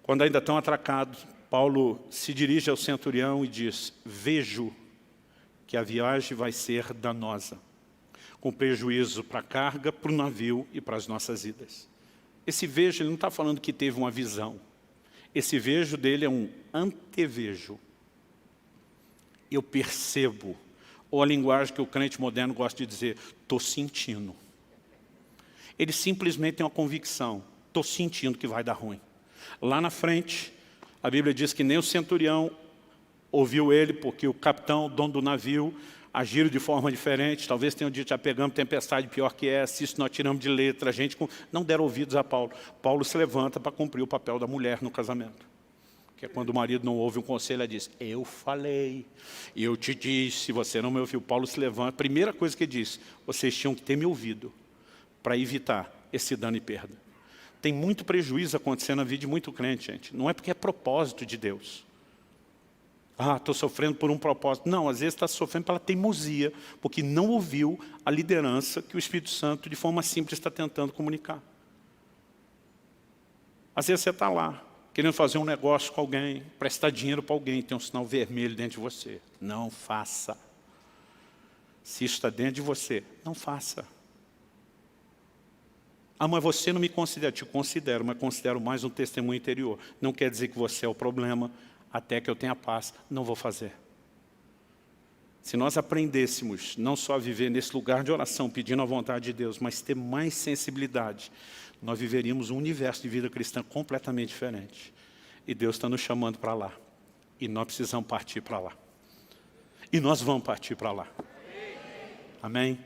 quando ainda estão atracados, Paulo se dirige ao centurião e diz: vejo que a viagem vai ser danosa, com prejuízo para a carga, para o navio e para as nossas vidas. Esse vejo, ele não está falando que teve uma visão. Esse vejo dele é um antevejo. Eu percebo, ou a linguagem que o crente moderno gosta de dizer, estou sentindo. Ele simplesmente tem uma convicção, estou sentindo que vai dar ruim. Lá na frente, a Bíblia diz que nem o centurião ouviu ele, porque o capitão, o dono do navio, agiram de forma diferente. Talvez tenham dito, já pegamos tempestade pior que essa, isso nós tiramos de letra. A gente não deram ouvidos a Paulo. Paulo se levanta para cumprir o papel da mulher no casamento. Que é quando o marido não ouve um conselho, ela diz, eu falei, eu te disse, você não me ouviu. Paulo se levanta, a primeira coisa que ele diz, vocês tinham que ter me ouvido para evitar esse dano e perda. Tem muito prejuízo acontecendo na vida de muito crente, gente. Não é porque é propósito de Deus. Ah, estou sofrendo por um propósito. Não, às vezes está sofrendo pela teimosia, porque não ouviu a liderança que o Espírito Santo, de forma simples, está tentando comunicar. Às vezes você está lá, querendo fazer um negócio com alguém, prestar dinheiro para alguém, tem um sinal vermelho dentro de você. Não faça. Se isso está dentro de você, não faça. Ah, mas você não me considera. Te considero, mas considero mais um testemunho interior. Não quer dizer que você é o problema, até que eu tenha paz, não vou fazer. Se nós aprendêssemos não só a viver nesse lugar de oração, pedindo a vontade de Deus, mas ter mais sensibilidade, nós viveríamos um universo de vida cristã completamente diferente. E Deus está nos chamando para lá. E nós precisamos partir para lá. E nós vamos partir para lá. Amém?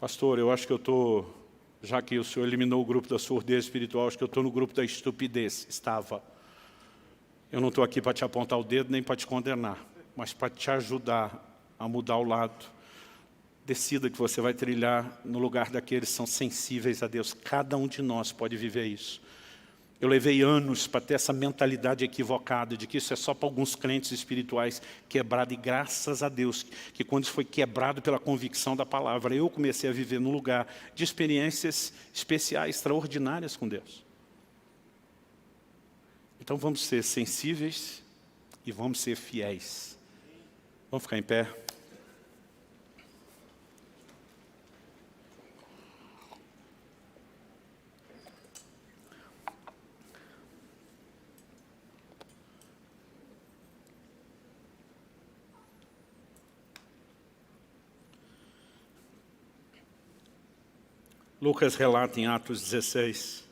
Pastor, eu acho que eu estou, já que o Senhor eliminou o grupo da surdez espiritual, acho que eu estou no grupo da estupidez. Estava. Eu não estou aqui para te apontar o dedo, nem para te condenar, mas para te ajudar a mudar o lado. Decida que você vai trilhar no lugar daqueles que são sensíveis a Deus. Cada um de nós pode viver isso. Eu levei anos para ter essa mentalidade equivocada de que isso é só para alguns crentes espirituais quebrado. E graças a Deus, que quando isso foi quebrado pela convicção da palavra, eu comecei a viver num lugar de experiências especiais, extraordinárias com Deus. Então vamos ser sensíveis e vamos ser fiéis. Vamos ficar em pé? Lucas relata em Atos 16,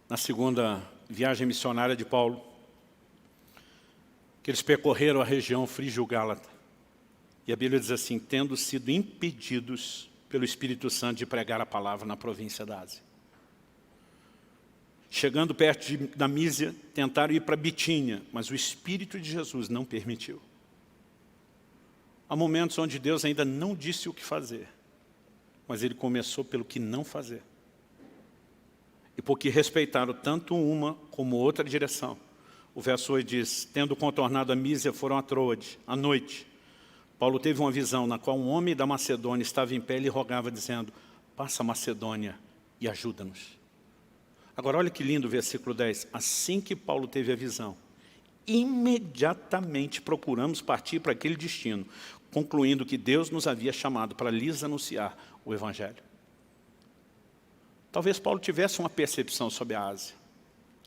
na segunda viagem missionária de Paulo, que eles percorreram a região frígio-gálata. E a Bíblia diz assim, tendo sido impedidos pelo Espírito Santo de pregar a palavra na província da Ásia. Chegando perto da Mísia, tentaram ir para Bitínia, mas o Espírito de Jesus não permitiu. Há momentos onde Deus ainda não disse o que fazer, mas Ele começou pelo que não fazer. E porque respeitaram tanto uma como outra direção. O verso 8 diz, tendo contornado a Mísia, foram a Troade, à noite. Paulo teve uma visão na qual um homem da Macedônia estava em pé e lhe rogava, dizendo, passa a Macedônia e ajuda-nos. Agora olha que lindo o versículo 10. Assim que Paulo teve a visão, imediatamente procuramos partir para aquele destino, concluindo que Deus nos havia chamado para lhes anunciar o Evangelho. Talvez Paulo tivesse uma percepção sobre a Ásia.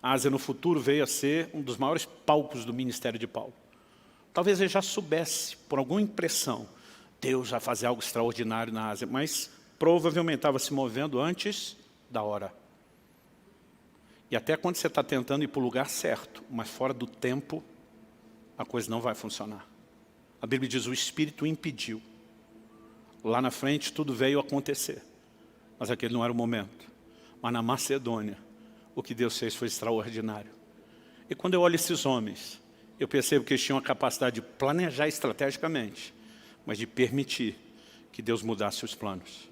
A Ásia no futuro veio a ser um dos maiores palcos do ministério de Paulo. Talvez ele já soubesse, por alguma impressão, Deus vai fazer algo extraordinário na Ásia, mas provavelmente estava se movendo antes da hora. E até quando você está tentando ir para o lugar certo, mas fora do tempo, a coisa não vai funcionar. A Bíblia diz, o Espírito impediu. Lá na frente tudo veio acontecer, mas aquele não era o momento. Mas na Macedônia, o que Deus fez foi extraordinário. E quando eu olho esses homens, eu percebo que eles tinham a capacidade de planejar estrategicamente, mas de permitir que Deus mudasse os planos.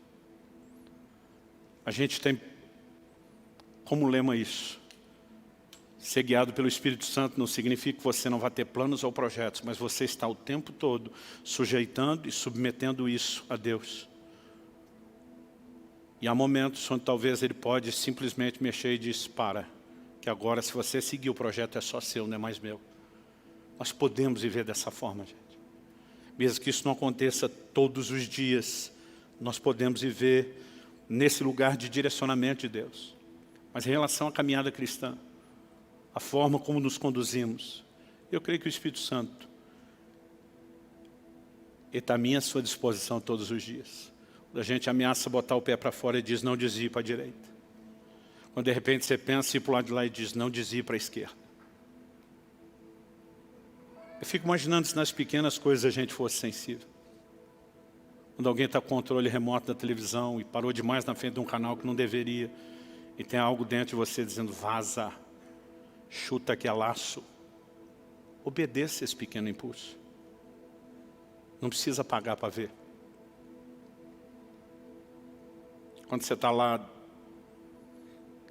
A gente tem como lema isso. Ser guiado pelo Espírito Santo não significa que você não vai ter planos ou projetos, mas você está o tempo todo sujeitando e submetendo isso a Deus. E há momentos onde talvez Ele pode simplesmente mexer e dizer, para, que agora se você seguir o projeto é só seu, não é mais meu. Nós podemos viver dessa forma, gente. Mesmo que isso não aconteça todos os dias, nós podemos viver nesse lugar de direcionamento de Deus. Mas em relação à caminhada cristã, a forma como nos conduzimos, eu creio que o Espírito Santo está à minha sua disposição todos os dias. Quando a gente ameaça botar o pé para fora e diz, não desvie para a direita. Quando de repente você pensa em ir para o lado de lá e diz, não desvie para a esquerda. Eu fico imaginando se nas pequenas coisas a gente fosse sensível. Quando alguém está com o controle remoto da televisão e parou demais na frente de um canal que não deveria, e tem algo dentro de você dizendo, vaza, chuta que é laço. Obedeça esse pequeno impulso. Não precisa pagar para ver. Quando você está lá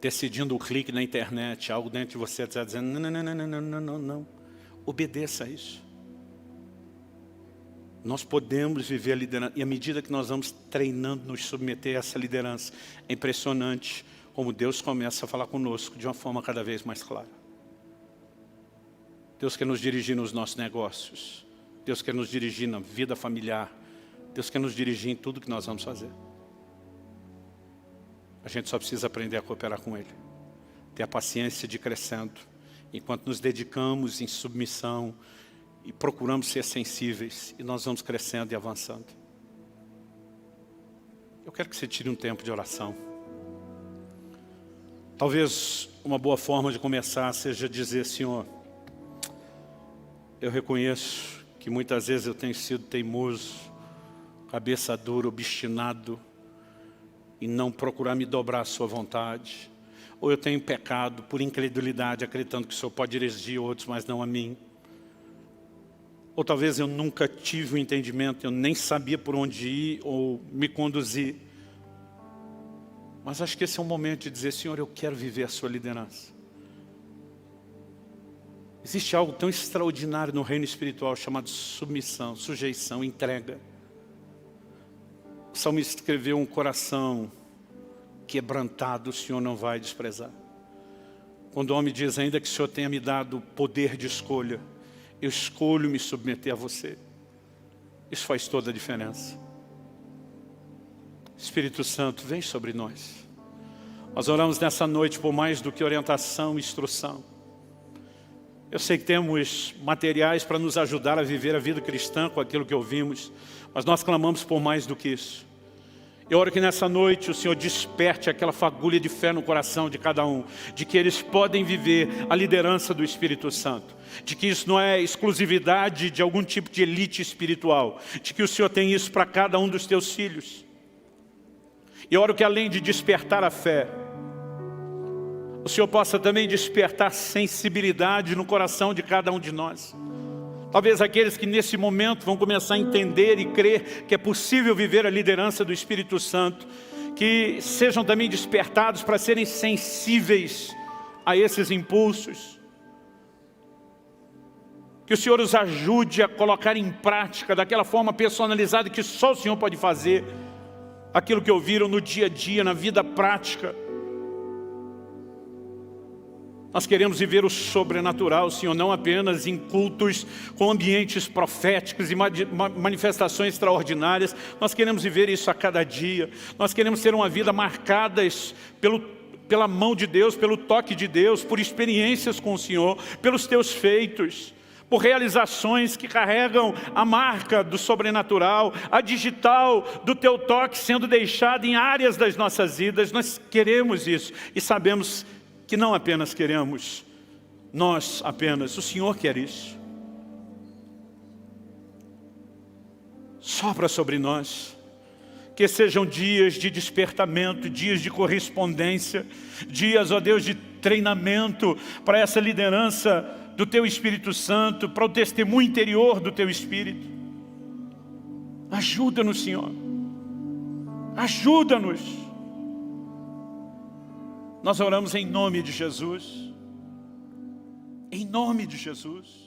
decidindo o clique na internet, algo dentro de você está dizendo, não. Obedeça a isso. Nós podemos viver a liderança, e à medida que nós vamos treinando, nos submeter a essa liderança, é impressionante como Deus começa a falar conosco de uma forma cada vez mais clara. Deus quer nos dirigir nos nossos negócios. Deus quer nos dirigir na vida familiar. Deus quer nos dirigir em tudo que nós vamos fazer. A gente só precisa aprender a cooperar com Ele. Ter a paciência de ir crescendo. Enquanto nos dedicamos em submissão e procuramos ser sensíveis, e nós vamos crescendo e avançando. Eu quero que você tire um tempo de oração. Talvez uma boa forma de começar seja dizer, Senhor, eu reconheço que muitas vezes eu tenho sido teimoso, cabeça dura, obstinado, e não procurar me dobrar à sua vontade. Ou eu tenho pecado por incredulidade, acreditando que o Senhor pode dirigir outros, mas não a mim. Ou talvez eu nunca tive o entendimento, eu nem sabia por onde ir ou me conduzir. Mas acho que esse é um momento de dizer, Senhor, eu quero viver a sua liderança. Existe algo tão extraordinário no reino espiritual chamado submissão, sujeição, entrega. O salmista escreveu, um coração quebrantado o Senhor não vai desprezar. Quando o homem diz, ainda que o Senhor tenha me dado poder de escolha, eu escolho me submeter a você. Isso faz toda a diferença. Espírito Santo, vem sobre nós. Nós oramos nessa noite por mais do que orientação e instrução. Eu sei que temos materiais para nos ajudar a viver a vida cristã com aquilo que ouvimos, mas nós clamamos por mais do que isso. Eu oro que nessa noite o Senhor desperte aquela fagulha de fé no coração de cada um, de que eles podem viver a liderança do Espírito Santo, de que isso não é exclusividade de algum tipo de elite espiritual, de que o Senhor tem isso para cada um dos teus filhos. E oro que além de despertar a fé, o Senhor possa também despertar sensibilidade no coração de cada um de nós. Talvez aqueles que nesse momento vão começar a entender e crer que é possível viver a liderança do Espírito Santo, que sejam também despertados para serem sensíveis a esses impulsos. Que o Senhor os ajude a colocar em prática, daquela forma personalizada que só o Senhor pode fazer, aquilo que ouviram no dia a dia, na vida prática. Nós queremos viver o sobrenatural, Senhor, não apenas em cultos com ambientes proféticos e manifestações extraordinárias. Nós queremos viver isso a cada dia. Nós queremos ter uma vida marcada pela mão de Deus, pelo toque de Deus, por experiências com o Senhor, pelos teus feitos, por realizações que carregam a marca do sobrenatural, a digital do teu toque sendo deixada em áreas das nossas vidas. Nós queremos isso e sabemos que não apenas queremos, nós apenas, o Senhor quer isso. Sopra sobre nós, que sejam dias de despertamento, dias de correspondência, dias, ó Deus, de treinamento para essa liderança do Teu Espírito Santo, para o testemunho interior do Teu Espírito. Ajuda-nos, Senhor, ajuda-nos. Nós oramos em nome de Jesus. Em nome de Jesus.